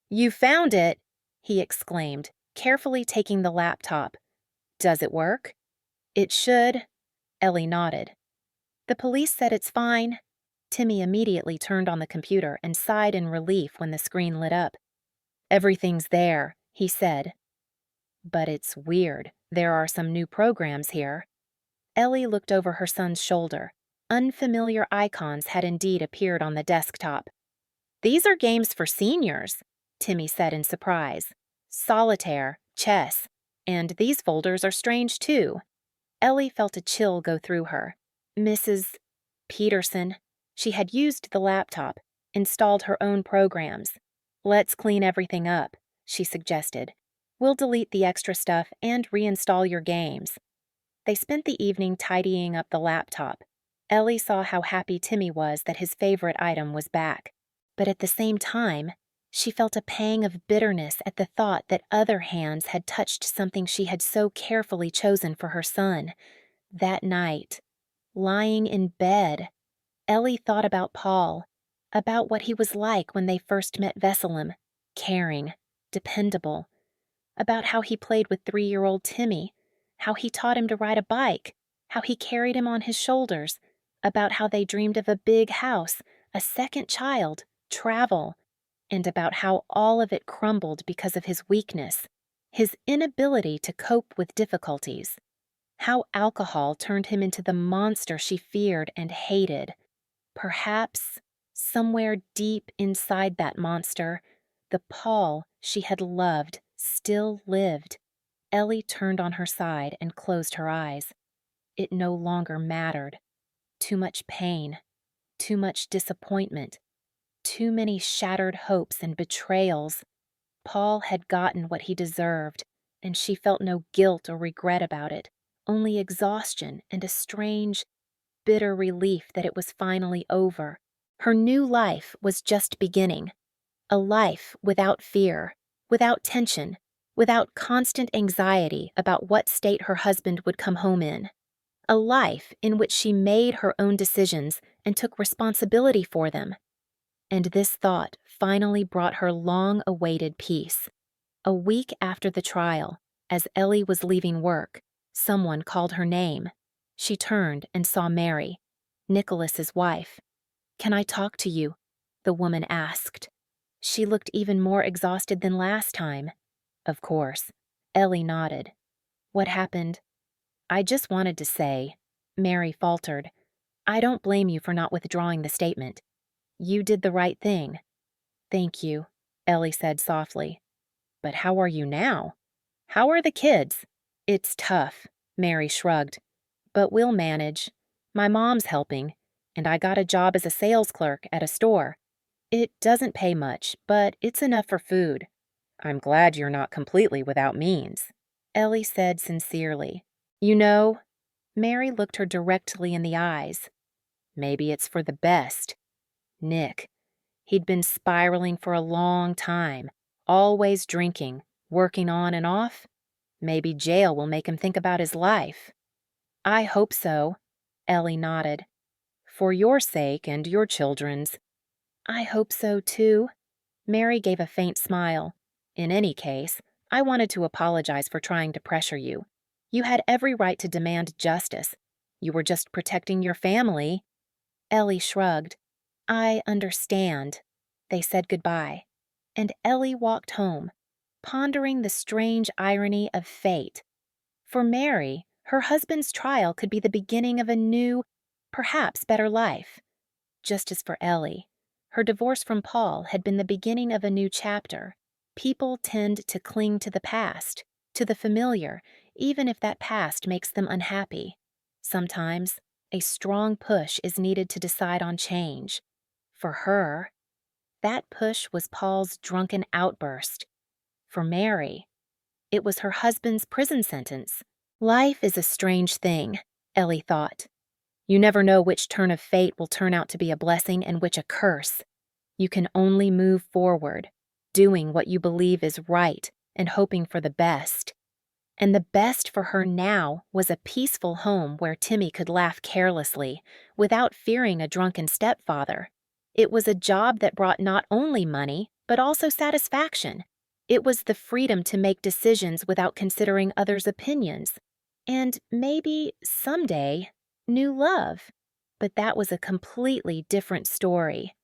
"You found it!" he exclaimed, carefully taking the laptop. "Does it work?" "It should." Ellie nodded. "The police said it's fine." Timmy immediately turned on the computer and sighed in relief when the screen lit up. "Everything's there," he said. "But it's weird. There are some new programs here." Ellie looked over her son's shoulder. Unfamiliar icons had indeed appeared on the desktop. "These are games for seniors," Timmy said in surprise. "Solitaire, chess, and these folders are strange too." Ellie felt a chill go through her. Mrs. Peterson. She had used the laptop, installed her own programs. "Let's clean everything up," she suggested. "We'll delete the extra stuff and reinstall your games." They spent the evening tidying up the laptop. Ellie saw how happy Timmy was that his favorite item was back. But at the same time, she felt a pang of bitterness at the thought that other hands had touched something she had so carefully chosen for her son. That night, lying in bed, Ellie thought about Paul, about what he was like when they first met Veselem, caring, dependable, about how he played with 3-year-old Timmy, how he taught him to ride a bike, how he carried him on his shoulders, about how they dreamed of a big house, a second child, travel, and about how all of it crumbled because of his weakness, his inability to cope with difficulties, how alcohol turned him into the monster she feared and hated. Perhaps, somewhere deep inside that monster, the Paul she had loved still lived. Ellie turned on her side and closed her eyes. It no longer mattered. Too much pain, too much disappointment, too many shattered hopes and betrayals. Paul had gotten what he deserved, and she felt no guilt or regret about it, only exhaustion and a strange, bitter relief that it was finally over. Her new life was just beginning. A life without fear, without tension, without constant anxiety about what state her husband would come home in. A life in which she made her own decisions and took responsibility for them. And this thought finally brought her long-awaited peace. A week after the trial, as Ellie was leaving work, someone called her name. She turned and saw Mary, Nicholas's wife. "Can I talk to you?" the woman asked. She looked even more exhausted than last time. Of course. Ellie nodded. "What happened?" "I just wanted to say," Mary faltered, "I don't blame you for not withdrawing the statement. You did the right thing." "Thank you," Ellie said softly. "But how are you now? How are the kids?" "It's tough," Mary shrugged. "But we'll manage. My mom's helping, and I got a job as a sales clerk at a store. It doesn't pay much, but it's enough for food." "I'm glad you're not completely without means," Ellie said sincerely. "You know," Mary looked her directly in the eyes, "maybe it's for the best. Nick, he'd been spiraling for a long time, always drinking, working on and off. Maybe jail will make him think about his life." "I hope so," Ellie nodded. "For your sake and your children's." "I hope so, too." Mary gave a faint smile. "In any case, I wanted to apologize for trying to pressure you. You had every right to demand justice. You were just protecting your family." Ellie shrugged. "I understand." They said goodbye, and Ellie walked home, pondering the strange irony of fate. For Mary, her husband's trial could be the beginning of a new, perhaps better life. Just as for Ellie, her divorce from Paul had been the beginning of a new chapter. People tend to cling to the past, to the familiar, even if that past makes them unhappy. Sometimes, a strong push is needed to decide on change. For her, that push was Paul's drunken outburst. For Mary, it was her husband's prison sentence. Life is a strange thing, Ellie thought. You never know which turn of fate will turn out to be a blessing and which a curse. You can only move forward, doing what you believe is right and hoping for the best. And the best for her now was a peaceful home where Timmy could laugh carelessly, without fearing a drunken stepfather. It was a job that brought not only money, but also satisfaction. It was the freedom to make decisions without considering others' opinions. And maybe, someday, new love. But that was a completely different story.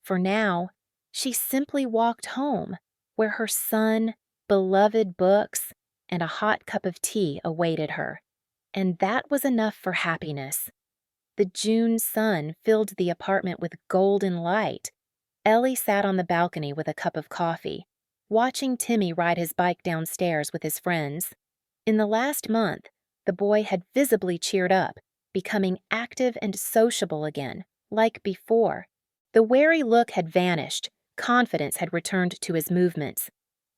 For now, she simply walked home, where her son, beloved books, and a hot cup of tea awaited her. And that was enough for happiness. The June sun filled the apartment with golden light. Ellie sat on the balcony with a cup of coffee, watching Timmy ride his bike downstairs with his friends. In the last month, the boy had visibly cheered up, becoming active and sociable again, like before. The wary look had vanished, confidence had returned to his movements.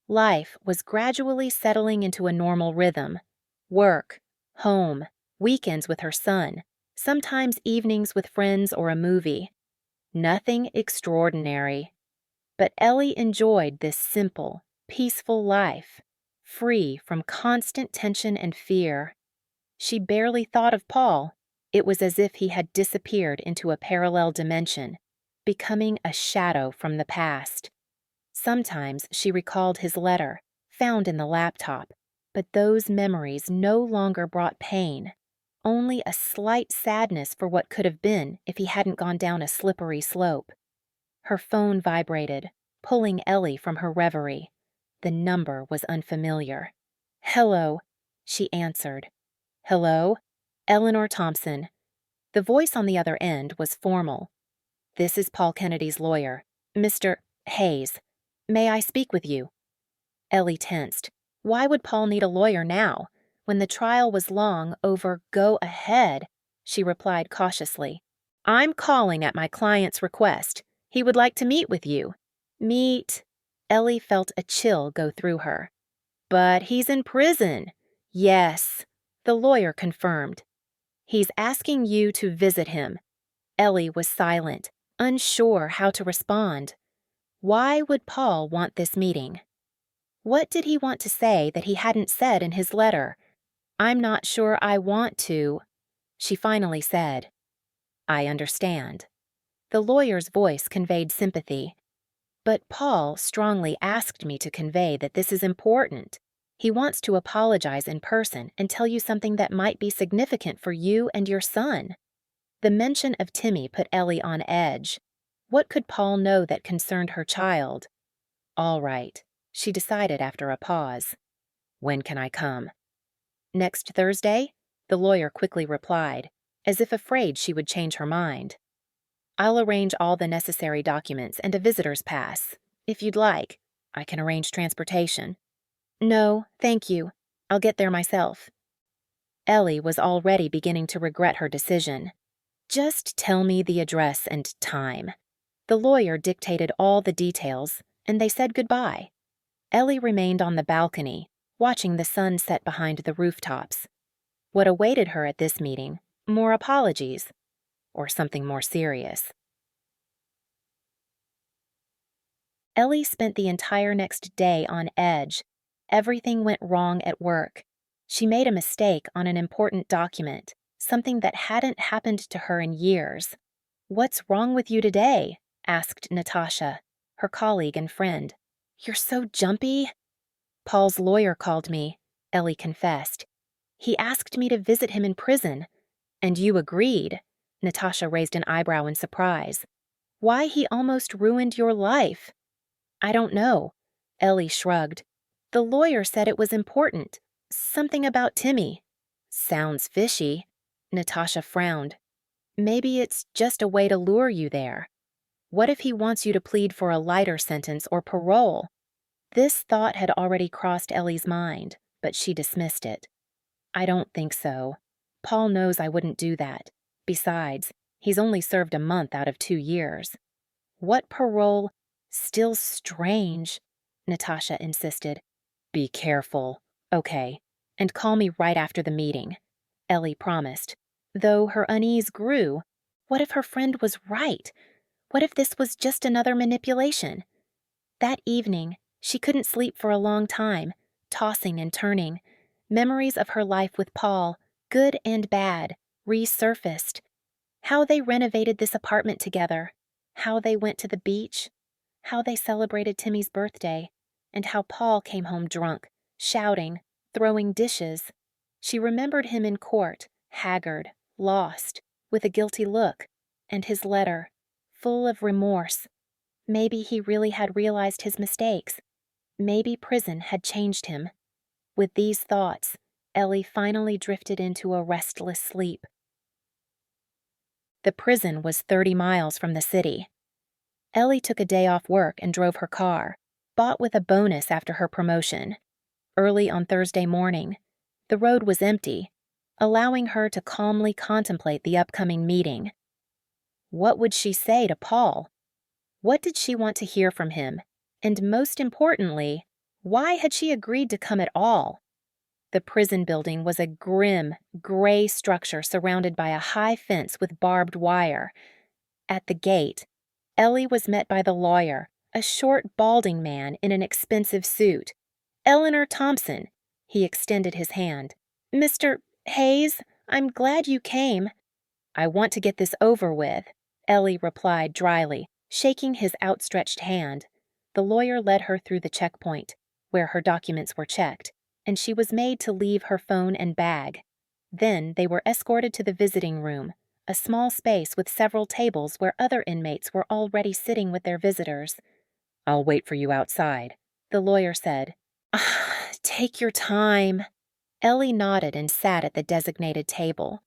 Life was gradually settling into a normal rhythm. Work, home, weekends with her son, sometimes evenings with friends or a movie. Nothing extraordinary. But Ellie enjoyed this simple, peaceful life, free from constant tension and fear. She barely thought of Paul. It was as if he had disappeared into a parallel dimension, becoming a shadow from the past. Sometimes she recalled his letter, found in the laptop, but those memories no longer brought pain, only a slight sadness for what could have been if he hadn't gone down a slippery slope. Her phone vibrated, pulling Ellie from her reverie. The number was unfamiliar. "Hello," she answered. "Hello? Eleanor Thompson." The voice on the other end was formal. "This is Paul Kennedy's lawyer, Mr. Hayes. May I speak with you?" Ellie tensed. Why would Paul need a lawyer now? When the trial was long over "go ahead," she replied cautiously. "I'm calling at my client's request. He would like to meet with you." "Meet?" Ellie felt a chill go through her. "But he's in prison." "Yes," the lawyer confirmed. "He's asking you to visit him." Ellie was silent, unsure how to respond. Why would Paul want this meeting? What did he want to say that he hadn't said in his letter? "I'm not sure I want to," she finally said. "I understand." The lawyer's voice conveyed sympathy. "But Paul strongly asked me to convey that this is important. He wants to apologize in person and tell you something that might be significant for you and your son." The mention of Timmy put Ellie on edge. What could Paul know that concerned her child? "All right," she decided after a pause. "When can I come?" "Next Thursday?" the lawyer quickly replied, as if afraid she would change her mind. "I'll arrange all the necessary documents and a visitor's pass. If you'd like, I can arrange transportation." "No, thank you. I'll get there myself." Ellie was already beginning to regret her decision. "Just tell me the address and time." The lawyer dictated all the details, and they said goodbye. Ellie remained on the balcony, watching the sun set behind the rooftops. What awaited her at this meeting? More apologies? Or something more serious? Ellie spent the entire next day on edge. Everything went wrong at work. She made a mistake on an important document, something that hadn't happened to her in years. "What's wrong with you today?" asked Natasha, her colleague and friend. "You're so jumpy." "Paul's lawyer called me," Ellie confessed. "He asked me to visit him in prison." "And you agreed?" Natasha raised an eyebrow in surprise. "Why, he almost ruined your life." "I don't know." Ellie shrugged. "The lawyer said it was important. Something about Timmy." "Sounds fishy." Natasha frowned. "Maybe it's just a way to lure you there. What if he wants you to plead for a lighter sentence or parole?" This thought had already crossed Ellie's mind, but she dismissed it. "I don't think so. Paul knows I wouldn't do that. Besides, he's only served a month out of 2 years." "What parole? Still strange," Natasha insisted. "Be careful." "Okay, and call me right after the meeting," Ellie promised, though her unease grew. What if her friend was right? What if this was just another manipulation? That evening, she couldn't sleep for a long time, tossing and turning. Memories of her life with Paul, good and bad, resurfaced. How they renovated this apartment together, how they went to the beach, how they celebrated Timmy's birthday, and how Paul came home drunk, shouting, throwing dishes. She remembered him in court, haggard, lost, with a guilty look, and his letter, full of remorse. Maybe he really had realized his mistakes. Maybe prison had changed him. With these thoughts, Ellie finally drifted into a restless sleep. The prison was 30 miles from the city. Ellie took a day off work and drove her car, bought with a bonus after her promotion. Early on Thursday morning, the road was empty, allowing her to calmly contemplate the upcoming meeting. What would she say to Paul? What did she want to hear from him? And most importantly, why had she agreed to come at all? The prison building was a grim, gray structure surrounded by a high fence with barbed wire. At the gate, Ellie was met by the lawyer, a short, balding man in an expensive suit. "Eleanor Thompson." He extended his hand. "Mr. Hayes, I'm glad you came." I want to get this over with, Ellie replied dryly, shaking his outstretched hand. The lawyer led her through the checkpoint, where her documents were checked, and she was made to leave her phone and bag. Then they were escorted to the visiting room, a small space with several tables where other inmates were already sitting with their visitors. I'll wait for you outside, the lawyer said. Take your time. Ellie nodded and sat at the designated table.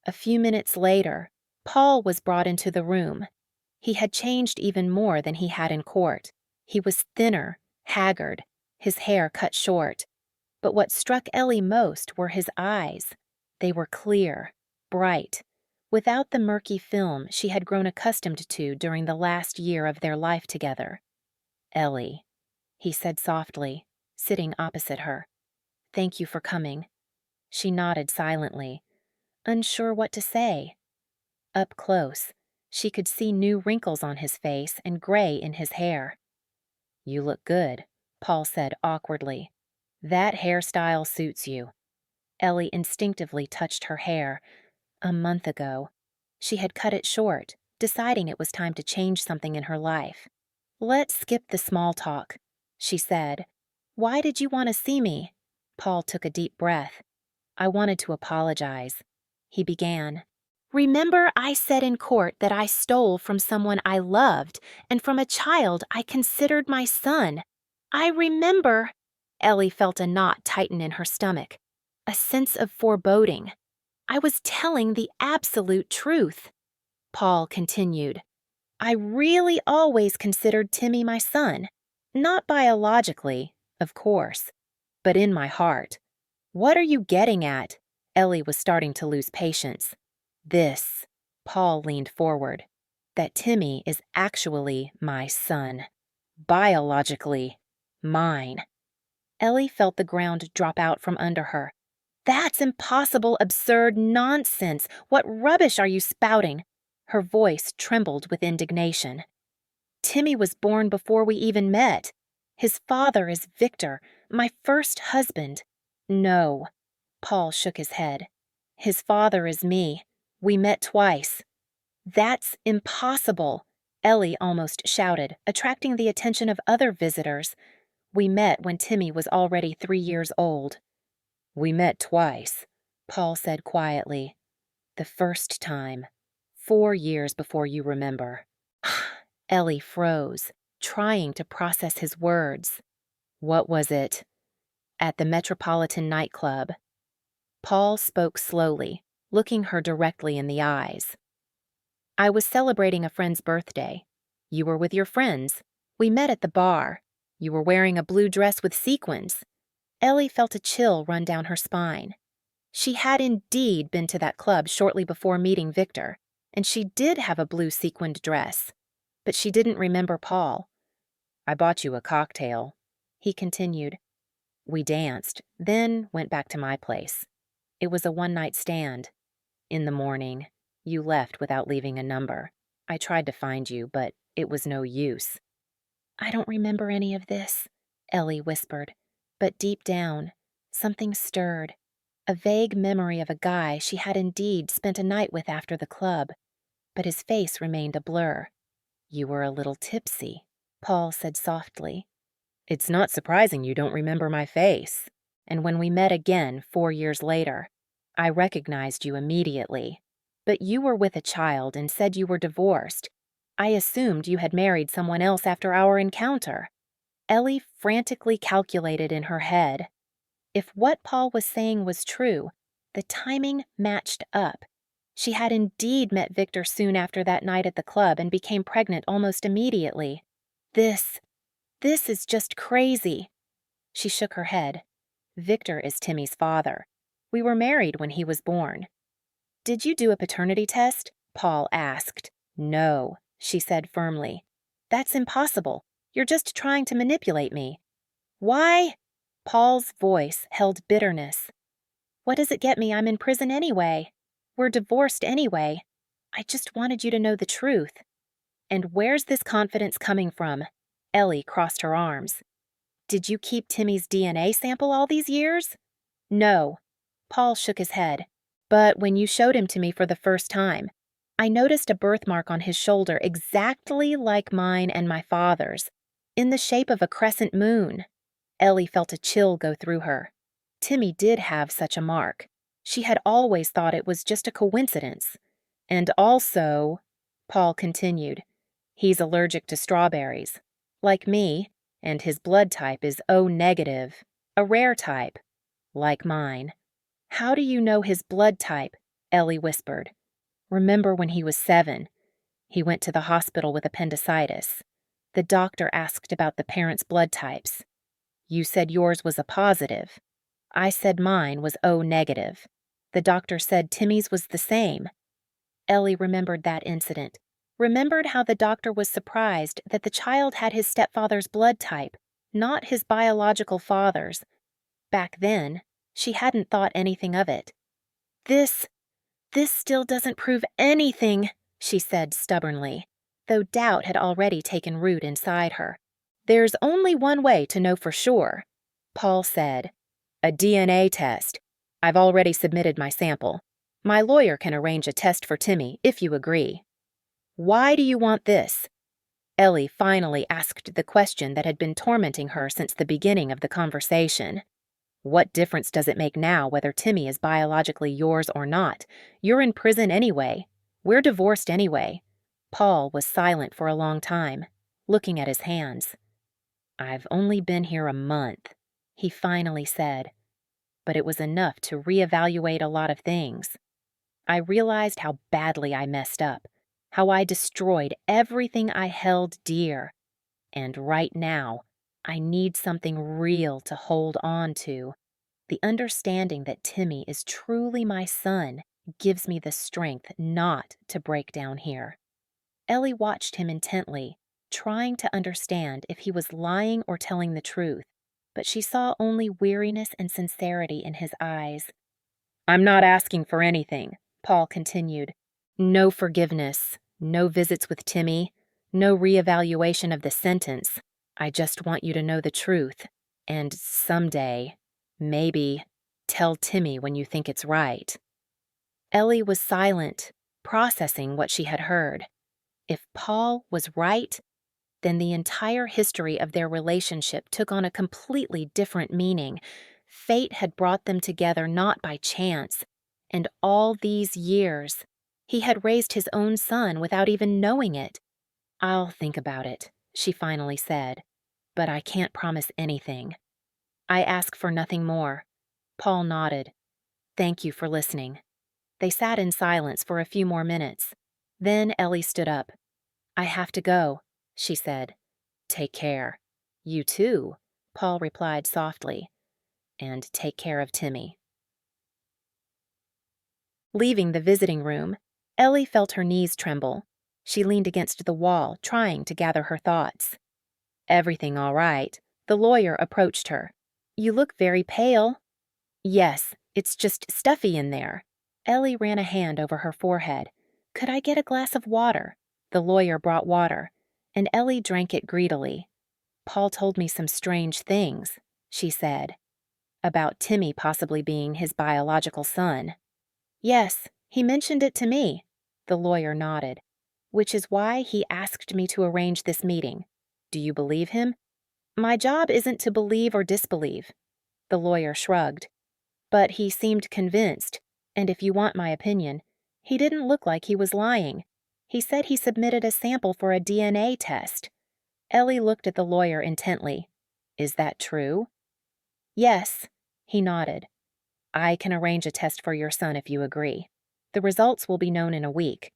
A few minutes later, Paul was brought into the room. He had changed even more than he had in court. He was thinner, haggard, his hair cut short. But what struck Ellie most were his eyes. They were clear, bright, without the murky film she had grown accustomed to during the last year of their life together. Ellie, he said softly, sitting opposite her. Thank you for coming. She nodded silently, unsure what to say. Up close, she could see new wrinkles on his face and gray in his hair. You look good, Paul said awkwardly. That hairstyle suits you. Ellie instinctively touched her hair. A month ago, she had cut it short, deciding it was time to change something in her life. Let's skip the small talk, she said. Why did you want to see me? Paul took a deep breath. I wanted to apologize. He began. Remember I said in court that I stole from someone I loved and from a child I considered my son. I remember. Ellie felt a knot tighten in her stomach, a sense of foreboding. I was telling the absolute truth. Paul continued. I really always considered Timmy my son. Not biologically, of course, but in my heart. What are you getting at? Ellie was starting to lose patience. This, Paul leaned forward, that Timmy is actually my son. Biologically, mine. Ellie felt the ground drop out from under her. That's impossible, absurd nonsense. What rubbish are you spouting? Her voice trembled with indignation. Timmy was born before we even met. His father is Victor, my first husband. No. Paul shook his head. His father is me. We met twice. That's impossible, Ellie almost shouted, attracting the attention of other visitors. We met when Timmy was already 3 years old. We met twice, Paul said quietly. The first time, 4 years before you remember. Ellie froze, trying to process his words. What was it? At the Metropolitan nightclub. Paul spoke slowly, looking her directly in the eyes. I was celebrating a friend's birthday. You were with your friends. We met at the bar. You were wearing a blue dress with sequins. Ellie felt a chill run down her spine. She had indeed been to that club shortly before meeting Victor, and she did have a blue sequined dress. But she didn't remember Paul. I bought you a cocktail, he continued. We danced, then went back to my place. It was a one-night stand. In the morning, you left without leaving a number. I tried to find you, but it was no use. I don't remember any of this, Ellie whispered, but deep down, something stirred. A vague memory of a guy she had indeed spent a night with after the club, but his face remained a blur. You were a little tipsy, Paul said softly. It's not surprising you don't remember my face. And when we met again 4 years later, I recognized you immediately. But you were with a child and said you were divorced. I assumed you had married someone else after our encounter. Ellie frantically calculated in her head. If what Paul was saying was true, the timing matched up. She had indeed met Victor soon after that night at the club and became pregnant almost immediately. This is just crazy. She shook her head. Victor is Timmy's father. We were married when he was born. Did you do a paternity test? Paul asked. No, she said firmly. That's impossible. You're just trying to manipulate me. Why? Paul's voice held bitterness. What does it get me? I'm in prison anyway. We're divorced anyway. I just wanted you to know the truth. And where's this confidence coming from? Ellie crossed her arms. Did you keep Timmy's DNA sample all these years? No. Paul shook his head. But when you showed him to me for the first time, I noticed a birthmark on his shoulder exactly like mine and my father's, in the shape of a crescent moon. Ellie felt a chill go through her. Timmy did have such a mark. She had always thought it was just a coincidence. And also, Paul continued, he's allergic to strawberries. Like me, and his blood type is O negative, a rare type. Like mine. How do you know his blood type? Ellie whispered. Remember when he was 7? He went to the hospital with appendicitis. The doctor asked about the parents' blood types. You said yours was a positive. I said mine was O negative. The doctor said Timmy's was the same. Ellie remembered that incident, remembered how the doctor was surprised that the child had his stepfather's blood type, not his biological father's. Back then, she hadn't thought anything of it. This still doesn't prove anything, she said stubbornly, though doubt had already taken root inside her. There's only one way to know for sure, Paul said. A DNA test. I've already submitted my sample. My lawyer can arrange a test for Timmy if you agree. Why do you want this? Ellie finally asked the question that had been tormenting her since the beginning of the conversation. What difference does it make now whether Timmy is biologically yours or not? You're in prison anyway. We're divorced anyway. Paul was silent for a long time, looking at his hands. I've only been here a month, he finally said, but it was enough to reevaluate a lot of things. I realized how badly I messed up, how I destroyed everything I held dear. And right now, I need something real to hold on to. The understanding that Timmy is truly my son gives me the strength not to break down here. Ellie watched him intently, trying to understand if he was lying or telling the truth, but she saw only weariness and sincerity in his eyes. I'm not asking for anything, Paul continued. No forgiveness, no visits with Timmy, no reevaluation of the sentence. I just want you to know the truth, and someday, maybe, tell Timmy when you think it's right. Ellie was silent, processing what she had heard. If Paul was right, then the entire history of their relationship took on a completely different meaning. Fate had brought them together not by chance, and all these years, he had raised his own son without even knowing it. I'll think about it, she finally said, but I can't promise anything. I ask for nothing more. Paul nodded. Thank you for listening. They sat in silence for a few more minutes. Then Ellie stood up. I have to go, she said. Take care. You too, Paul replied softly. And take care of Timmy. Leaving the visiting room, Ellie felt her knees tremble. She leaned against the wall, trying to gather her thoughts. Everything all right. The lawyer approached her. You look very pale. Yes, it's just stuffy in there. Ellie ran a hand over her forehead. Could I get a glass of water? The lawyer brought water, and Ellie drank it greedily. Paul told me some strange things, she said. About Timmy possibly being his biological son. Yes, he mentioned it to me, the lawyer nodded, which is why he asked me to arrange this meeting. Do you believe him? My job isn't to believe or disbelieve, the lawyer shrugged. But he seemed convinced, and if you want my opinion, he didn't look like he was lying. He said he submitted a sample for a DNA test. Ellie looked at the lawyer intently. Is that true? Yes, he nodded. I can arrange a test for your son if you agree. The results will be known in a week.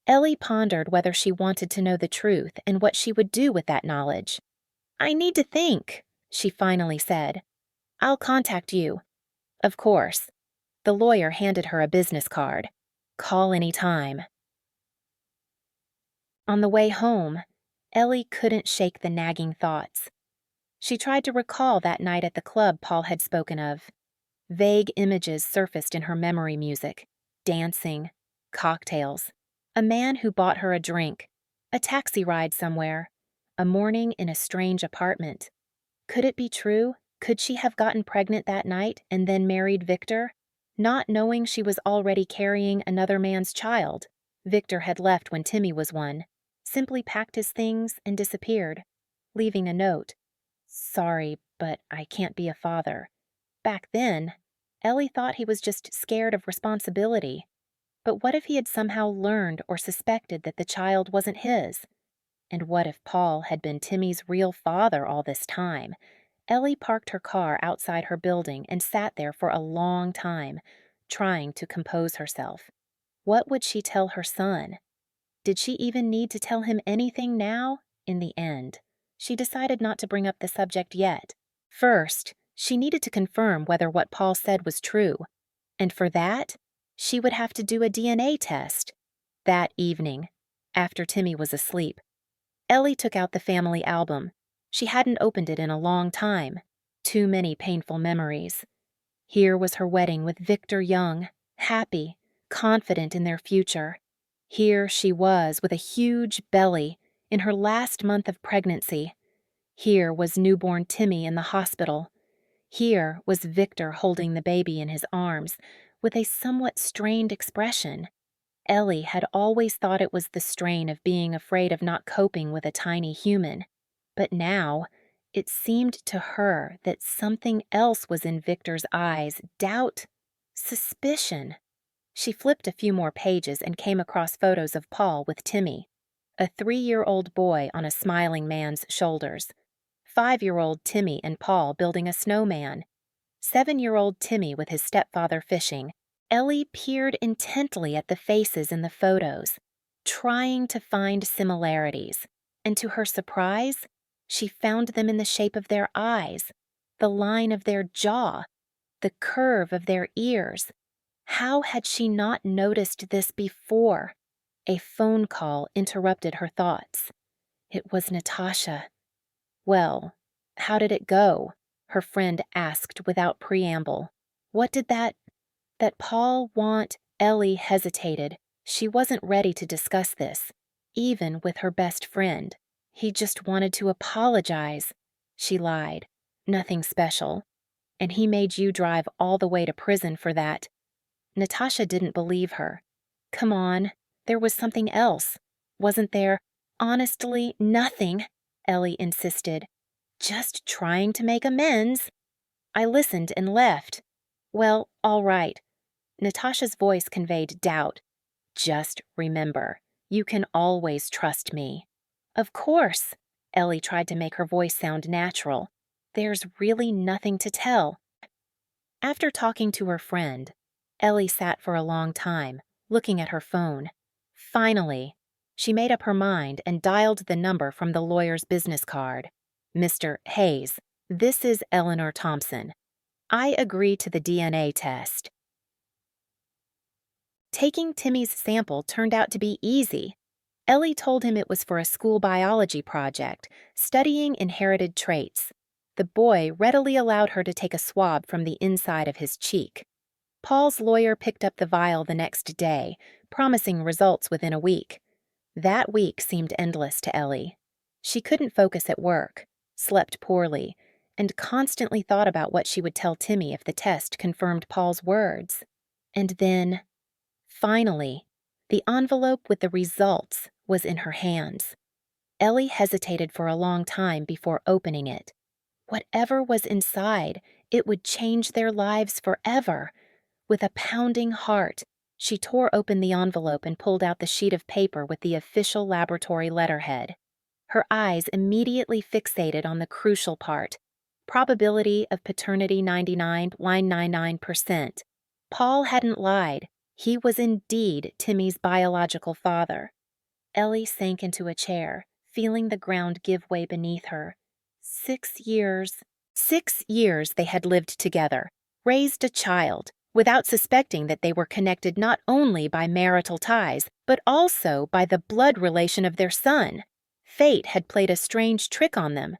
Ellie pondered whether she wanted to know the truth and what she would do with that knowledge. I need to think, she finally said. I'll contact you. Of course. The lawyer handed her a business card. Call any time. On the way home, Ellie couldn't shake the nagging thoughts. She tried to recall that night at the club Paul had spoken of. Vague images surfaced in her memory music. Dancing, cocktails, a man who bought her a drink, a taxi ride somewhere, a morning in a strange apartment. Could it be true? Could she have gotten pregnant that night and then married Victor, not knowing she was already carrying another man's child? Victor had left when Timmy was 1, simply packed his things and disappeared, leaving a note. "Sorry, but I can't be a father." Back then, Ellie thought he was just scared of responsibility. But what if he had somehow learned or suspected that the child wasn't his? And what if Paul had been Timmy's real father all this time? Ellie parked her car outside her building and sat there for a long time, trying to compose herself. What would she tell her son? Did she even need to tell him anything now? In the end, she decided not to bring up the subject yet. First, she needed to confirm whether what Paul said was true. And for that, she would have to do a DNA test. That evening, after Timmy was asleep, Ellie took out the family album. She hadn't opened it in a long time. Too many painful memories. Here was her wedding with Victor Young, happy, confident in their future. Here she was with a huge belly, in her last month of pregnancy. Here was newborn Timmy in the hospital. Here was Victor holding the baby in his arms, with a somewhat strained expression. Ellie had always thought it was the strain of being afraid of not coping with a tiny human. But now, it seemed to her that something else was in Victor's eyes, doubt, suspicion. She flipped a few more pages and came across photos of Paul with Timmy, a 3-year-old boy on a smiling man's shoulders, 5-year-old Timmy and Paul building a snowman, 7-year-old Timmy with his stepfather fishing. Ellie peered intently at the faces in the photos, trying to find similarities, and to her surprise, she found them in the shape of their eyes, the line of their jaw, the curve of their ears. How had she not noticed this before? A phone call interrupted her thoughts. It was Natasha. "Well, how did it go?" her friend asked without preamble. What did that Paul want? Ellie hesitated. She wasn't ready to discuss this, even with her best friend. "He just wanted to apologize." She lied. "Nothing special. And he made you drive all the way to prison for that." Natasha didn't believe her. "Come on, there was something else, wasn't there?" "Honestly, nothing," Ellie insisted. "Just trying to make amends." "I listened and left." "Well, all right." Natasha's voice conveyed doubt. "Just remember, you can always trust me." "Of course." Ellie tried to make her voice sound natural. "There's really nothing to tell." After talking to her friend, Ellie sat for a long time, looking at her phone. Finally, she made up her mind and dialed the number from the lawyer's business card. "Mr. Hayes, this is Eleanor Thompson. I agree to the DNA test." Taking Timmy's sample turned out to be easy. Ellie told him it was for a school biology project, studying inherited traits. The boy readily allowed her to take a swab from the inside of his cheek. Paul's lawyer picked up the vial the next day, promising results within a week. That week seemed endless to Ellie. She couldn't focus at work, slept poorly, and constantly thought about what she would tell Timmy if the test confirmed Paul's words. And then, finally, the envelope with the results was in her hands. Ellie hesitated for a long time before opening it. Whatever was inside, it would change their lives forever. With a pounding heart, she tore open the envelope and pulled out the sheet of paper with the official laboratory letterhead. Her eyes immediately fixated on the crucial part: probability of paternity 99.99%. Paul hadn't lied. He was indeed Timmy's biological father. Ellie sank into a chair, feeling the ground give way beneath her. 6 years. 6 years they had lived together, raised a child, without suspecting that they were connected not only by marital ties, but also by the blood relation of their son. Fate had played a strange trick on them,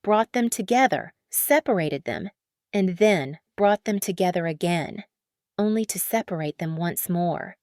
brought them together, separated them, and then brought them together again, only to separate them once more.